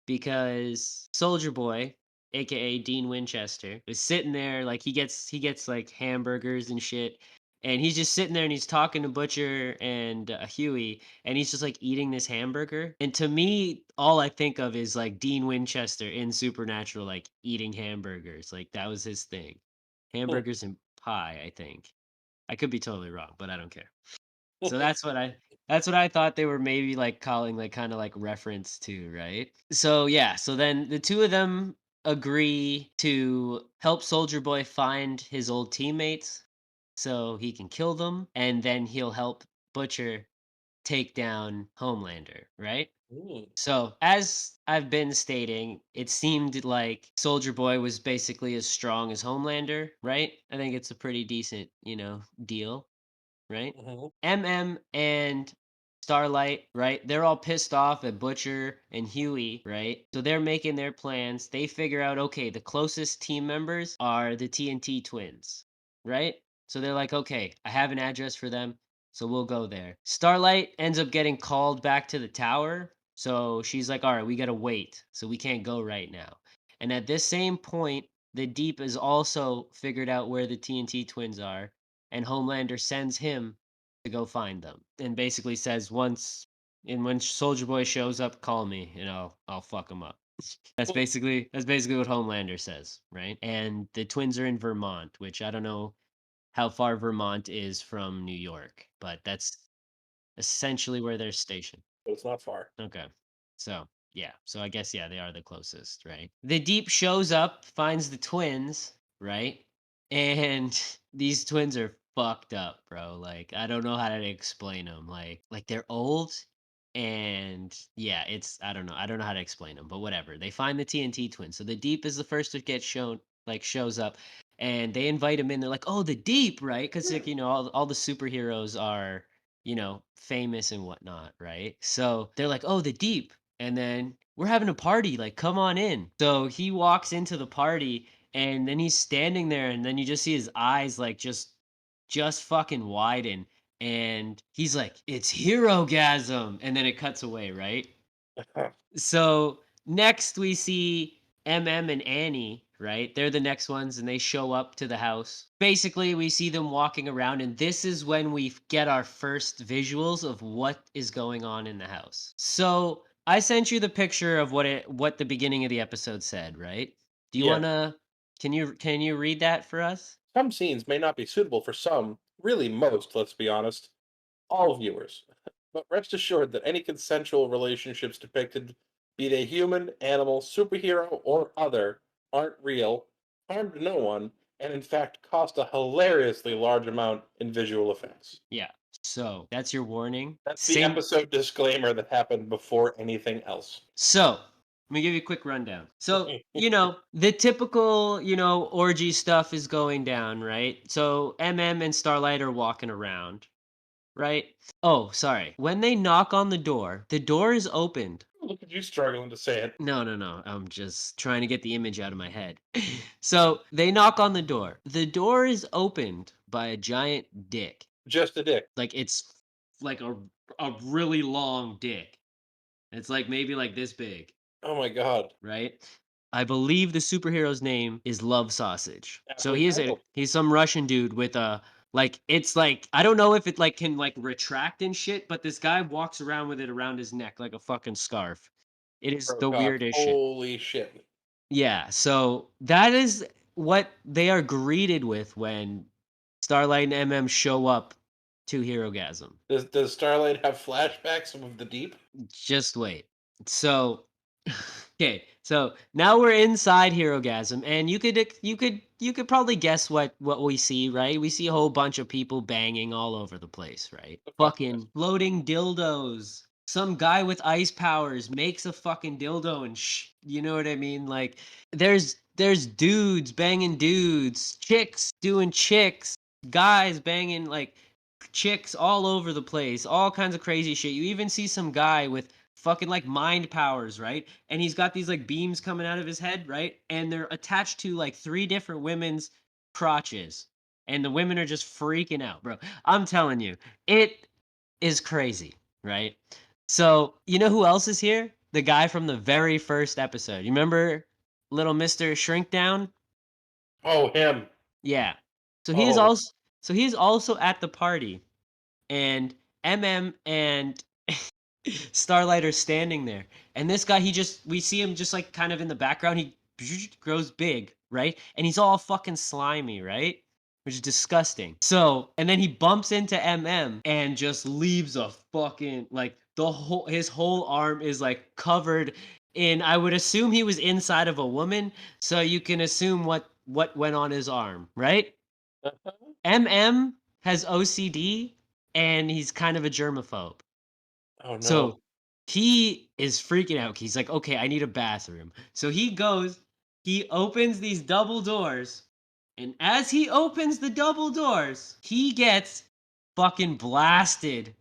Because Soldier Boy, aka Dean Winchester, is sitting there like he gets like hamburgers and shit, and he's just sitting there and he's talking to Butcher and Huey, and he's just like eating this hamburger. And to me, all I think of is like Dean Winchester in Supernatural, like eating hamburgers. Like that was his thing, hamburgers and pie. I think I could be totally wrong, but I don't care. So that's what I thought they were maybe like calling like kind of like reference to, right? So yeah, so then the two of them agree to help Soldier Boy find his old teammates so he can kill them and then he'll help Butcher take down Homelander, right? So, as I've been stating, it seemed like Soldier Boy was basically as strong as Homelander, right? I think it's a pretty decent, deal, right? MM and Starlight, right? They're all pissed off at Butcher and Huey, right? So they're making their plans. They figure out, okay, the closest team members are the TNT twins, right? So they're like, okay, I have an address for them, so we'll go there. Starlight ends up getting called back to the tower. So she's like, all right, we gotta wait. So we can't go right now. And at this same point, the Deep has also figured out where the TNT twins are, and Homelander sends him to go find them and basically says when Soldier Boy shows up, call me and I'll fuck him up. That's basically what Homelander says, right? And the twins are in Vermont, which I don't know how far Vermont is from New York, but that's essentially where they're stationed. But it's not far. Okay. So, yeah. So I guess, yeah, they are the closest, right? The Deep shows up, finds the twins, right? And these twins are fucked up, bro. Like, I don't know how to explain them. Like they're old And yeah, it's I don't know how to explain them, but whatever. They find the TNT twins. So the Deep is the first to get shown, like shows up, and they invite him in. They're like, "Oh, the Deep, right?" Because like all the superheroes are famous and whatnot, right? So they're like, "Oh, the Deep," and then we're having a party. Like, come on in. So he walks into the party, and then he's standing there, and then you just see his eyes like just fucking widen, and he's like, "It's Hero-gasm," and then it cuts away, right? So next we see MM and Annie, right? They're the next ones, and they show up to the house. Basically, we see them walking around, and this is when we get our first visuals of what is going on in the house. So I sent you the picture of what the beginning of the episode said, right? Do you Yeah. wanna can you read that for us? Some scenes may not be suitable for some, really most, let's be honest, all viewers. But rest assured that any consensual relationships depicted, be they human, animal, superhero, or other, aren't real, harmed no one, and in fact cost a hilariously large amount in visual effects. Yeah. So that's your warning. That's the Same. episode disclaimer that happened before anything else. So let me give you a quick rundown. So, the typical, orgy stuff is going down, right? So MM and Starlight are walking around, right? Oh, sorry. When they knock on the door is opened. Look at you struggling to say it. No, no, no. I'm just trying to get the image out of my head. So they knock on the door. The door is opened by a giant dick. Just a dick. Like it's like a really long dick. It's like maybe like this big, Oh my god. right? I believe the superhero's name is Love Sausage. So Aptly titled. he's some Russian dude with a it's like I don't know if it like can like retract and shit, but this guy walks around with it around his neck like a fucking scarf. It is Pro the cock. weirdest shit. Holy shit. Yeah, so that is what they are greeted with when Starlight and MM show up to Herogasm. Does Starlight have flashbacks of the deep? Just wait. So, okay. So now we're inside Herogasm, and you could probably guess what we see, right? We see a whole bunch of people banging all over the place, right? The fuck Fucking floating dildos. Some guy with ice powers makes a fucking dildo and you know what I mean? Like there's dudes banging dudes, chicks doing chicks, guys banging like chicks all over the place, all kinds of crazy shit. You even see some guy with fucking like mind powers, right? And he's got these like beams coming out of his head, right? And they're attached to like three different women's crotches. And the women are just freaking out, bro. I'm telling you, it is crazy, right? So, you know who else is here? The guy from the very first episode. You remember little Mr. Shrinkdown? Oh, him. Yeah. So he is Oh, also at the party, and MM and Starlight are standing there. And this guy, we see him just like kind of in the background. He grows big, right? And he's all fucking slimy, right? Which is disgusting. So, and then he bumps into MM and just leaves a fucking like his whole arm is like covered in, I would assume he was inside of a woman, so you can assume what went on his arm, right? MM has OCD and he's kind of a germaphobe. oh no. So he is freaking out. He's like, okay, I need a bathroom. So he opens these double doors. And as he opens the double doors, he gets fucking blasted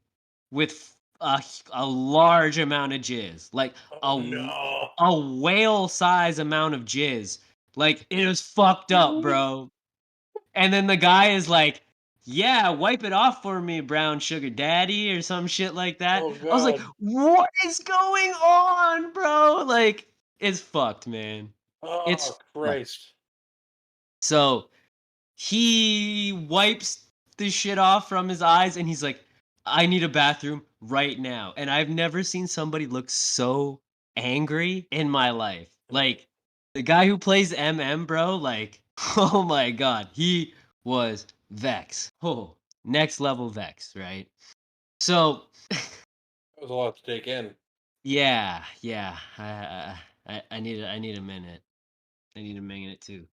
with a large amount of jizz. Like Oh no. a whale size amount of jizz. Like it was fucked up, bro. And then the guy is like, yeah, wipe it off for me, brown sugar daddy, or some shit like that. Oh I was like, god. what is going on, bro? Like, it's fucked, man. Oh It's fucked. Christ. So he wipes the shit off from his eyes and he's like, I need a bathroom right now. And I've never seen somebody look so angry in my life. Like, the guy who plays MM, bro, like, oh my god, he was Vex. Oh, next level Vex, right? So, That was a lot to take in. yeah, I need a minute. I need a minute to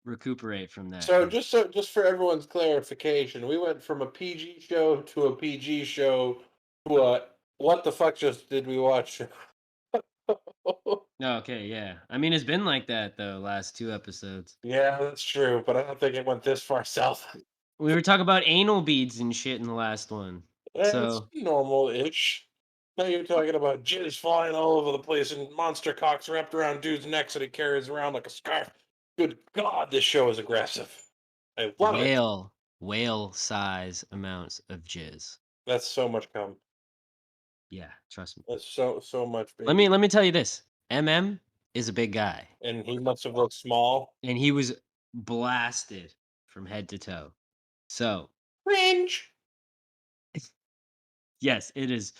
recuperate from that. So just for everyone's clarification, we went from a PG show to a PG show to a What the fuck just did we watch? Okay, yeah. I mean, it's been like that though. Last 2 episodes. Yeah, that's true, but I don't think it went this far south. We were talking about anal beads and shit in the last one. It's So normal-ish. Now you're talking about jizz flying all over the place and monster cocks wrapped around dudes' necks that he carries around like a scarf. Good God, this show is aggressive. I love it. whale size amounts of jizz. That's so much cum. Yeah, trust me. That's so much, Let baby. me tell you this. MM is a big guy, And he must have looked small. and he was blasted from head to toe. So Cringe. yes, it is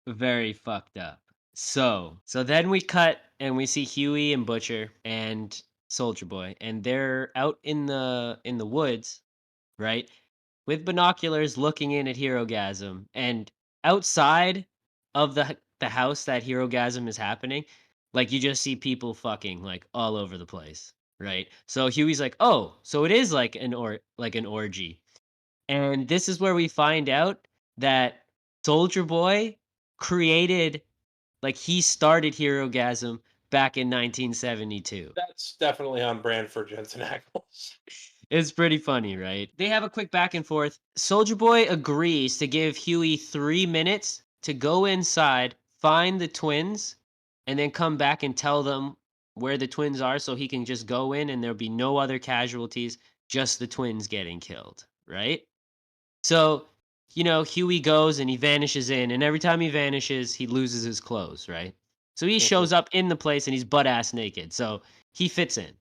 very fucked up. So then we cut and we see Huey and Butcher and Soldier Boy, and they're out in the woods, right? With binoculars looking in at Herogasm, and outside of the house that Herogasm is happening, like you just see people fucking like all over the place, right? So Huey's like, "Oh, so it is like an orgy." And this is where we find out that Soldier Boy created, like, he started Herogasm back in 1972. That's definitely on brand for Jensen Ackles. It's pretty funny, right? They have a quick back and forth. Soldier Boy agrees to give Huey 3 minutes to go inside, find the twins, and then come back and tell them where the twins are so he can just go in and there'll be no other casualties, just the twins getting killed, right? So, Huey goes and he vanishes in, and every time he vanishes, he loses his clothes, right? So he shows up in the place and he's butt ass naked. So he fits in.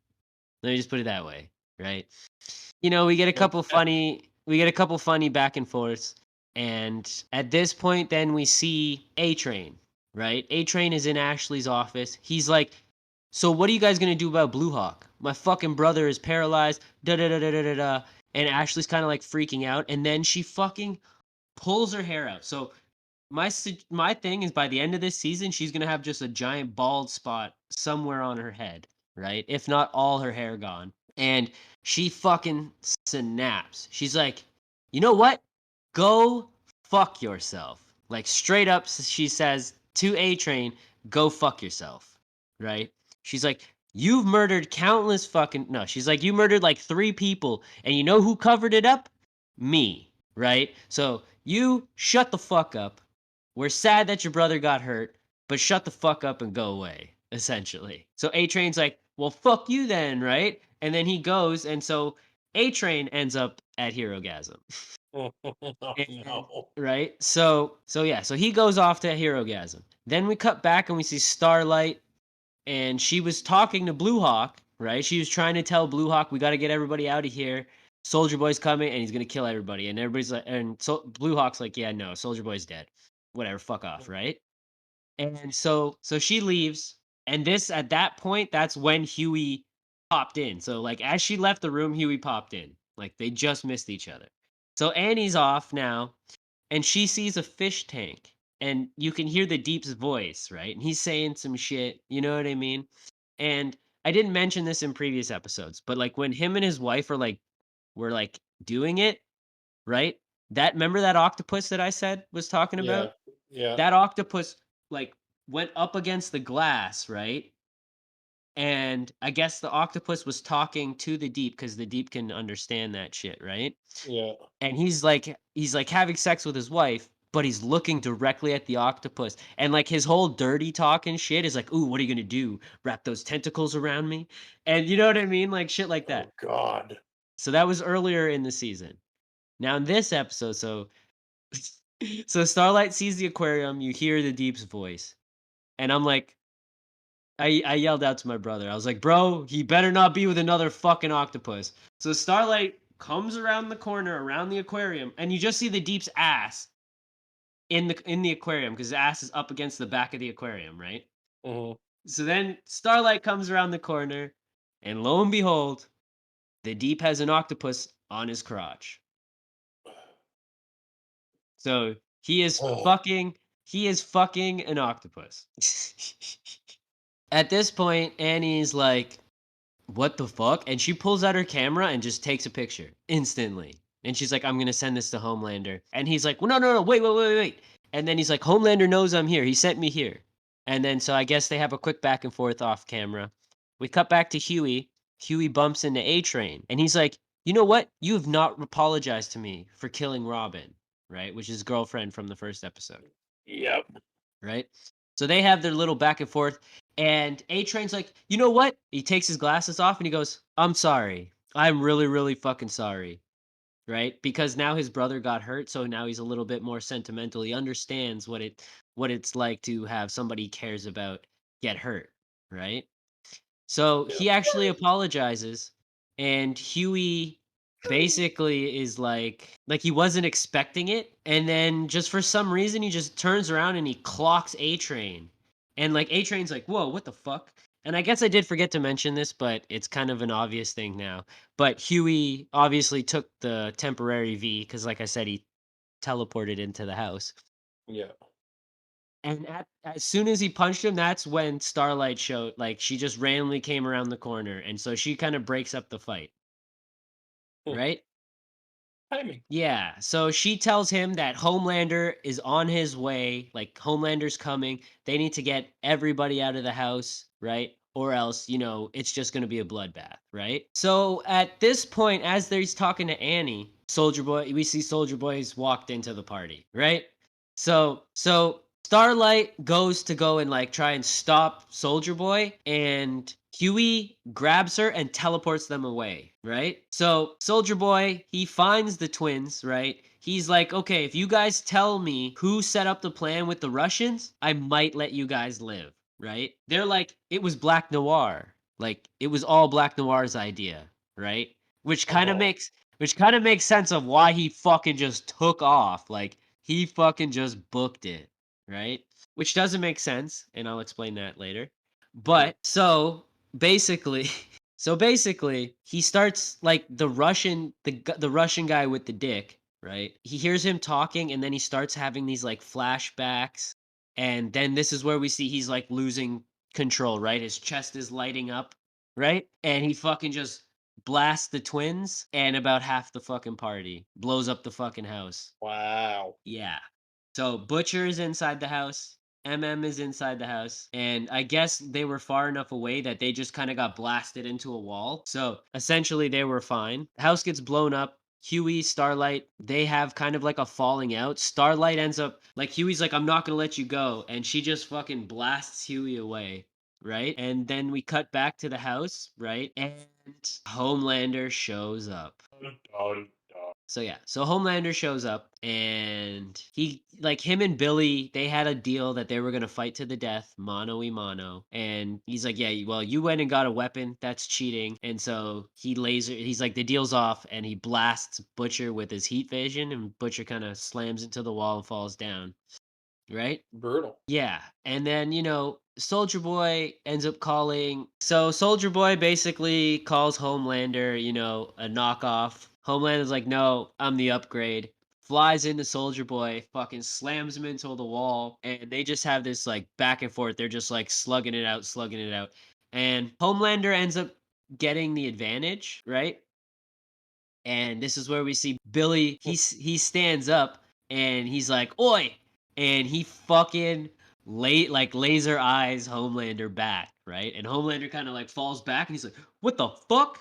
Let me just put it that way, right? We get a couple funny back and forths, and at this point, then we see A Train, right? A Train is in Ashley's office. He's like, "So what are you guys gonna do about Blue Hawk? My fucking brother is paralyzed." Da da da da da da da. And Ashley's kind of like freaking out, and then she fucking pulls her hair out. So my thing is by the end of this season, she's gonna have just a giant bald spot somewhere on her head, right? If not all her hair gone. And she fucking snaps. She's like, "You know what? Go fuck yourself." Like straight up, she says to A Train, "Go fuck yourself." Right? She's like, "You've murdered countless fucking no." She's like, "You murdered like 3 people, and you know who covered it up? Me." Right? So you shut the fuck up. We're sad that your brother got hurt, but shut the fuck up and go away, essentially. So A Train's like, "Well, fuck you then," right? And then he goes, and so A Train ends up at Herogasm. Oh, no. Right? So he goes off to Herogasm. Then we cut back and we see Starlight, and she was talking to Blue Hawk, right? She was trying to tell Blue Hawk, "We got to get everybody out of here. Soldier Boy's coming and he's gonna kill everybody." And everybody's like, and so Blue Hawk's like, "Yeah, no, Soldier Boy's dead. Whatever, fuck off," right? And so she leaves, and this at that point, that's when Huey popped in. So like as she left the room, Huey popped in. Like they just missed each other. So Annie's off now, and she sees a fish tank, and you can hear the Deep's voice, right? And he's saying some shit, you know what I mean? And I didn't mention this in previous episodes, but like when him and his wife were like doing it, right? That remember that octopus that I said was talking Yeah, about? yeah, That octopus like went up against the glass, right? And I guess the octopus was talking to the Deep because the Deep can understand that shit, right? yeah. And he's like having sex with his wife, but he's looking directly at the octopus. And like his whole dirty talk and shit is like, "Ooh, what are you gonna do? Wrap those tentacles around me?" And you know what I mean? Like shit like that. Oh, God. So that was earlier in the season. Now in this episode, so Starlight sees the aquarium, you hear the Deep's voice. And I'm like, I yelled out to my brother. I was like, "Bro, he better not be with another fucking octopus." So Starlight comes around the corner, around the aquarium, and you just see the Deep's ass in the aquarium because his ass is up against the back of the aquarium, right? Hmm. So then Starlight comes around the corner, and lo and behold, the Deep has an octopus on his crotch. So Oh, he is fucking an octopus. At this point, Annie's like, "What the fuck?" And she pulls out her camera and just takes a picture instantly. And she's like, "I'm gonna send this to Homelander." And he's like, "Well, no, no, no, wait, wait, wait, wait. And then he's like, Homelander knows I'm here. He sent me here. And then so I guess they have a quick back and forth off camera. We cut back to Huey. Huey bumps into A-Train. And he's like, you know what? You have not apologized to me for killing Robin, right? Which is his girlfriend from the first episode. Yep. Right? So they have their little back and forth. And A-Train's like, you know what? He takes his glasses off and he goes, I'm sorry. I'm really, really fucking sorry. Right? Because now his brother got hurt, so now he's a little bit more sentimental. He understands what it's like to have somebody he cares about get hurt, right? So Yeah. he actually apologizes, and Huey basically is like he wasn't expecting it, and then just for some reason he just turns around and he clocks A-Train. And like A-Train's like, "Whoa, what the fuck?" And I guess I did forget to mention this, but it's kind of an obvious thing now. But Huey obviously took the temporary V because, like I said, he teleported into the house. Yeah. And as soon as he punched him, that's when Starlight showed, like, she just randomly came around the corner. And so she kind of breaks up the fight, Hmm. right? Timing. Yeah. So she tells him that Homelander is on his way. Like, Homelander's coming. They need to get everybody out of the house, right? Or else, it's just going to be a bloodbath, right? So at this point, as he's talking to Annie, we see Soldier Boy's walked into the party, right? So Starlight goes to go and like try and stop Soldier Boy, and Huey grabs her and teleports them away, right? So Soldier Boy, he finds the twins, right? He's like, okay, if you guys tell me who set up the plan with the Russians, I might let you guys live, right? They're like, it was Black Noir. Like, it was all Black Noir's idea, right? Which kind of makes sense of why he fucking just took off. Like, he fucking just booked it, right? Which doesn't make sense, and I'll explain that later. But basically he starts like the Russian guy with the dick, right? He hears him talking and then he starts having these like flashbacks, and then this is where we see he's like losing control, right? His chest is lighting up, right? And he fucking just blasts the twins, and about half the fucking party blows up the fucking house. Wow. Yeah. So Butcher is inside the house. is inside the house. And I guess they were far enough away that they just kind of got blasted into a wall. So essentially they were fine. The house gets blown up. Huey, Starlight, they have kind of like a falling out. Starlight ends up like Huey's like, I'm not gonna let you go. And she just fucking blasts Huey away. Right? And then we cut back to the house, right? And Homelander shows up. So yeah, so Homelander shows up, and he like him and Billy, they had a deal that they were gonna fight to the death, mano y mano. And he's like, yeah, well, you went and got a weapon, that's cheating. And so he's like, the deal's off, and he blasts Butcher with his heat vision, and Butcher kind of slams into the wall and falls down. Right? Brutal. Yeah. And then, Soldier Boy ends up calling. So Soldier Boy basically calls Homelander, a knockoff. Homelander's like, no, I'm the upgrade. Flies into Soldier Boy, fucking slams him into the wall. And they just have this like back and forth. They're just like slugging it out. And Homelander ends up getting the advantage, right? And this is where we see Billy. He stands up and he's like, "Oi!" And he fucking laser eyes Homelander back, right? And Homelander kind of like falls back and he's like, "What the fuck?"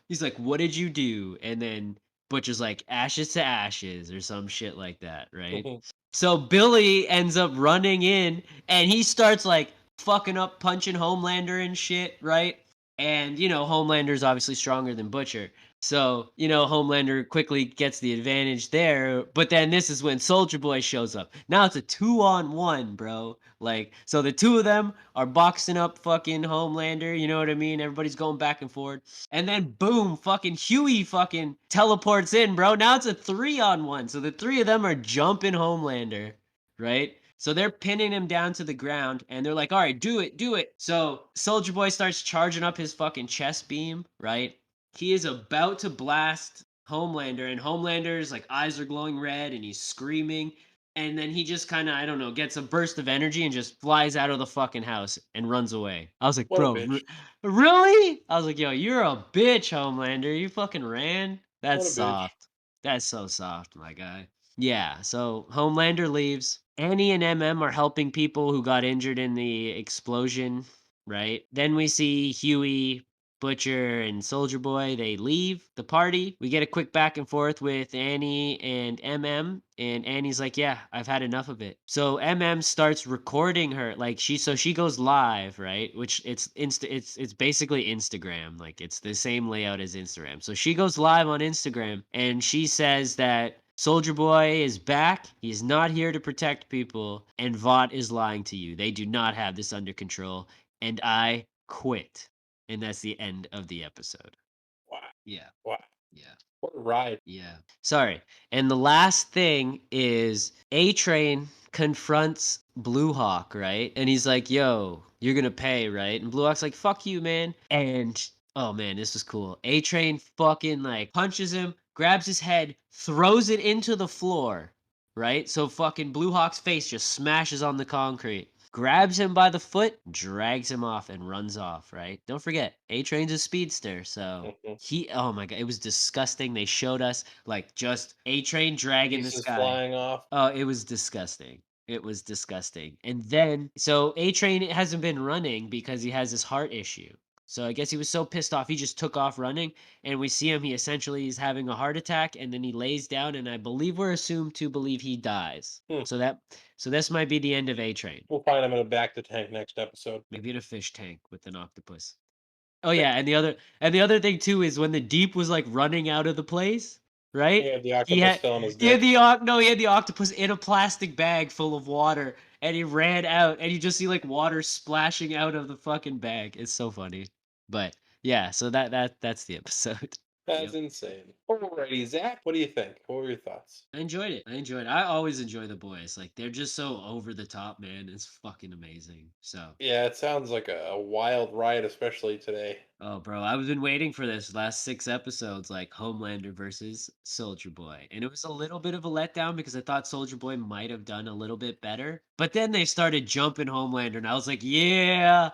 He's like, "What did you do?" And then Butcher's like, "Ashes to ashes" or some shit like that, right? So Billy ends up running in and he starts like fucking up, punching Homelander and shit, right? And Homelander's obviously stronger than Butcher. So, Homelander quickly gets the advantage there, but then this is when Soldier Boy shows up. Now it's a 2-on-1, bro. Like, so the two of them are boxing up fucking Homelander, you know what I mean? Everybody's going back and forth. And then boom, fucking Huey fucking teleports in, bro. Now it's a 3-on-1. So the three of them are jumping Homelander, right? So they're pinning him down to the ground, and they're like, all right, do it. So Soldier Boy starts charging up his fucking chest beam, right? He is about to blast Homelander, and Homelander's like eyes are glowing red, and he's screaming. And then he just kind of, I don't know, gets a burst of energy and just flies out of the fucking house and runs away. I was like, What a bro, bitch. really? I was like, yo, you're a bitch, Homelander. You fucking ran? That's What a bitch. soft. That's so soft, my guy. Yeah, so Homelander leaves. Annie and MM are helping people who got injured in the explosion, right? Then we see Huey, Butcher, and Soldier Boy. They leave the party. We get a quick back and forth with Annie and MM, and Annie's like, "Yeah, I've had enough of it." So MM starts recording her, like she goes live, right? Which it's basically Instagram, like it's the same layout as Instagram. So she goes live on Instagram, and she says that Soldier Boy is back. He is not here to protect people, and Vought is lying to you. They do not have this under control, and I quit. And that's the end of the episode. Wow. Yeah. Wow. Yeah. What a ride. Yeah. Sorry. And the last thing is A-Train confronts Blue Hawk, right? And he's like, "Yo, you're gonna pay, right?" And Blue Hawk's like, "Fuck you, man." And oh man, this was cool. A-Train fucking like punches him, grabs his head, throws it into the floor, right? So fucking Blue Hawk's face just smashes on the concrete. Grabs him by the foot, drags him off, and runs off, right? Don't forget, A-Train's a speedster, so Mhm. oh my god, it was disgusting. They showed us like just A-Train dragging this Pieces guy. flying off. Oh, it was disgusting. It was disgusting. And then so A-Train hasn't been running because he has this heart issue. So I guess he was so pissed off he just took off running, and we see him, he essentially is having a heart attack, and then he lays down, and I believe we're assumed to believe he dies. Hmm. So this might be the end of A-Train. We'll find him in a back to tank next episode. Maybe in a fish tank with an octopus. Oh yeah, and the other thing too is when the Deep was like running out of the place, right? Yeah, the He octopus had fell in his he had dick. he had the octopus in a plastic bag full of water, and he ran out, and you just see like water splashing out of the fucking bag. It's so funny. But yeah, so that's the episode. That's Yep. insane. Alrighty, Zach, what do you think? What were your thoughts? I enjoyed it. I enjoyed it. I always enjoy the boys. Like they're just so over the top, man. It's fucking amazing. So Yeah, it sounds like a wild ride, especially today. oh, bro, I've been waiting for this last 6 episodes, like Homelander versus Soldier Boy. And it was a little bit of a letdown because I thought Soldier Boy might have done a little bit better. But then they started jumping Homelander, and I was like, yeah,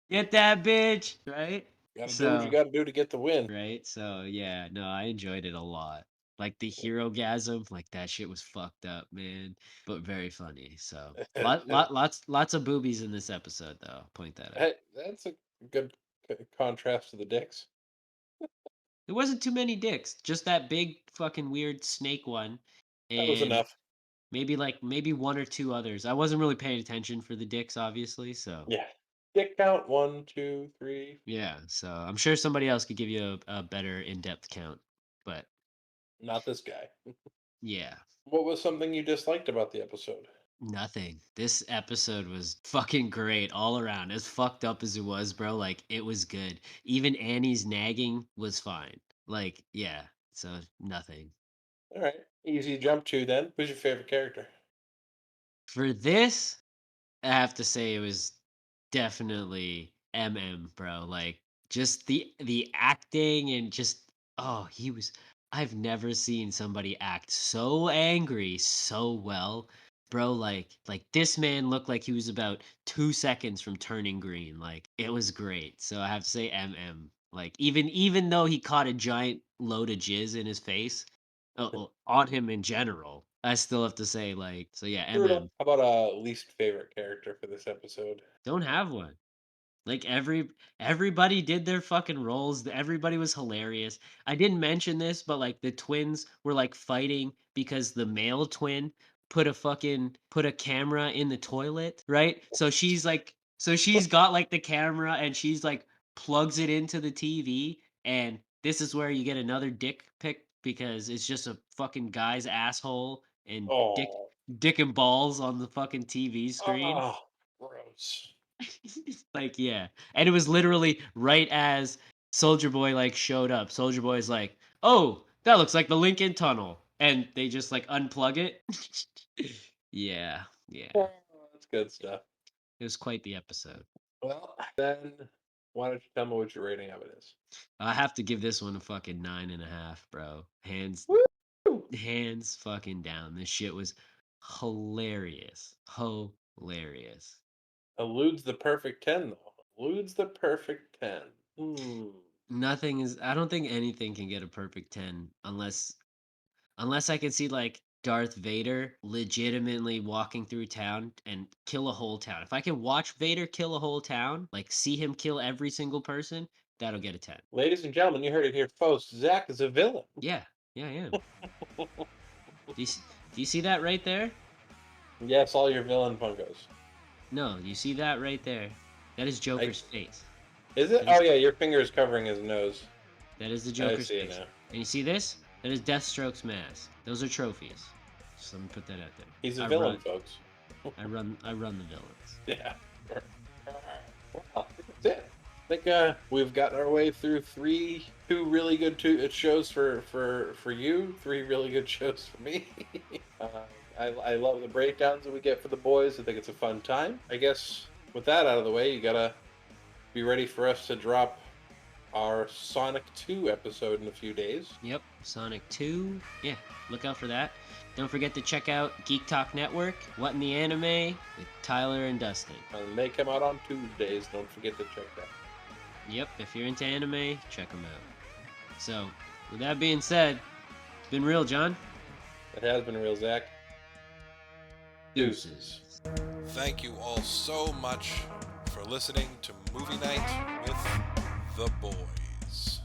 get that bitch, right? Gotta do what you So, gotta do to get the win. right? So, yeah, no, I enjoyed it a lot. Like the hero gasm, like that shit was fucked up, man, but very funny. So, lots of boobies in this episode, though. Point that out. Hey, that's a good contrast to the dicks. There wasn't too many dicks, just that big fucking weird snake one, That was and enough. maybe one or two others. I wasn't really paying attention for the dicks, obviously. So Yeah. Dick count 1, 2, 3. yeah, so I'm sure somebody else could give you a better in-depth count, but Not this guy. yeah, What was something you disliked about the episode? nothing. This episode was fucking great all around. As fucked up as it was, bro, like it was good. Even Annie's nagging was fine. Like yeah, so nothing. All right. Easy jump to then. Who's your favorite character? For this, I have to say it was definitely MM, bro. Like just the acting and just oh, he was I've never seen somebody act so angry so well. Bro, like this man looked like he was about 2 seconds from turning green. Like it was great. So I have to say MM. Like even though he caught a giant load of jizz in his face, on him in general, I still have to say like so yeah, Brutal. MM. How about a least favorite character for this episode? Don't have one. Like everybody did their fucking roles. Everybody was hilarious. I didn't mention this, but like the twins were like fighting because the male twin put a camera in the toilet, right? So she's got like the camera and she's like plugs it into the TV, and this is where you get another dick pic because it's just a fucking guy's asshole and Oh. dick and balls on the fucking TV screen. Oh, gross. Like, yeah. And it was literally right as Soldier Boy like showed up. Soldier Boy's like, "Oh, that looks like the Lincoln Tunnel." And they just like unplug it. Yeah, yeah. Oh, that's good stuff. It was quite the episode. Well, then why don't you tell me what your rating of it is? I have to give this one a fucking 9.5, bro. Woo! Hands fucking down. This shit was hilarious. Hilarious. Eludes the perfect 10, though. Eludes the perfect 10. I don't think anything can get a perfect 10 unless I can see like Darth Vader legitimately walking through town and kill a whole town. If I can watch Vader kill a whole town, like see him kill every single person, that'll get a 10. Ladies and gentlemen, you heard it here first. Zach is a villain. Yeah, I am. Do you see that right there? Yes, all your villain Funkos. No, you see that right there? That is Joker's face. Is it? Oh yeah, your finger is covering his nose. That is the I Joker's see it face. now. And you see this? That is Deathstroke's mask. Those are trophies. Just let me put that out there. He's a villain, folks. I run the villains. Yeah. Well, that's it. I think we've gotten our way through two really good shows for you, 3 really good shows for me. I love the breakdowns that we get for the boys. I think it's a fun time. I guess with that out of the way, you gotta be ready for us to drop our Sonic 2 episode in a few days. Yep, Sonic 2. Yeah, look out for that. Don't forget to check out Geek Talk Network, What in the Anime, with Tyler and Dustin. And they come out on Tuesdays. Don't forget to check that. Yep, if you're into anime, check them out. So, with that being said, it's been real, John. It has been real, Zach. Deuces. Thank you all so much for listening to Movie Night with the Boys.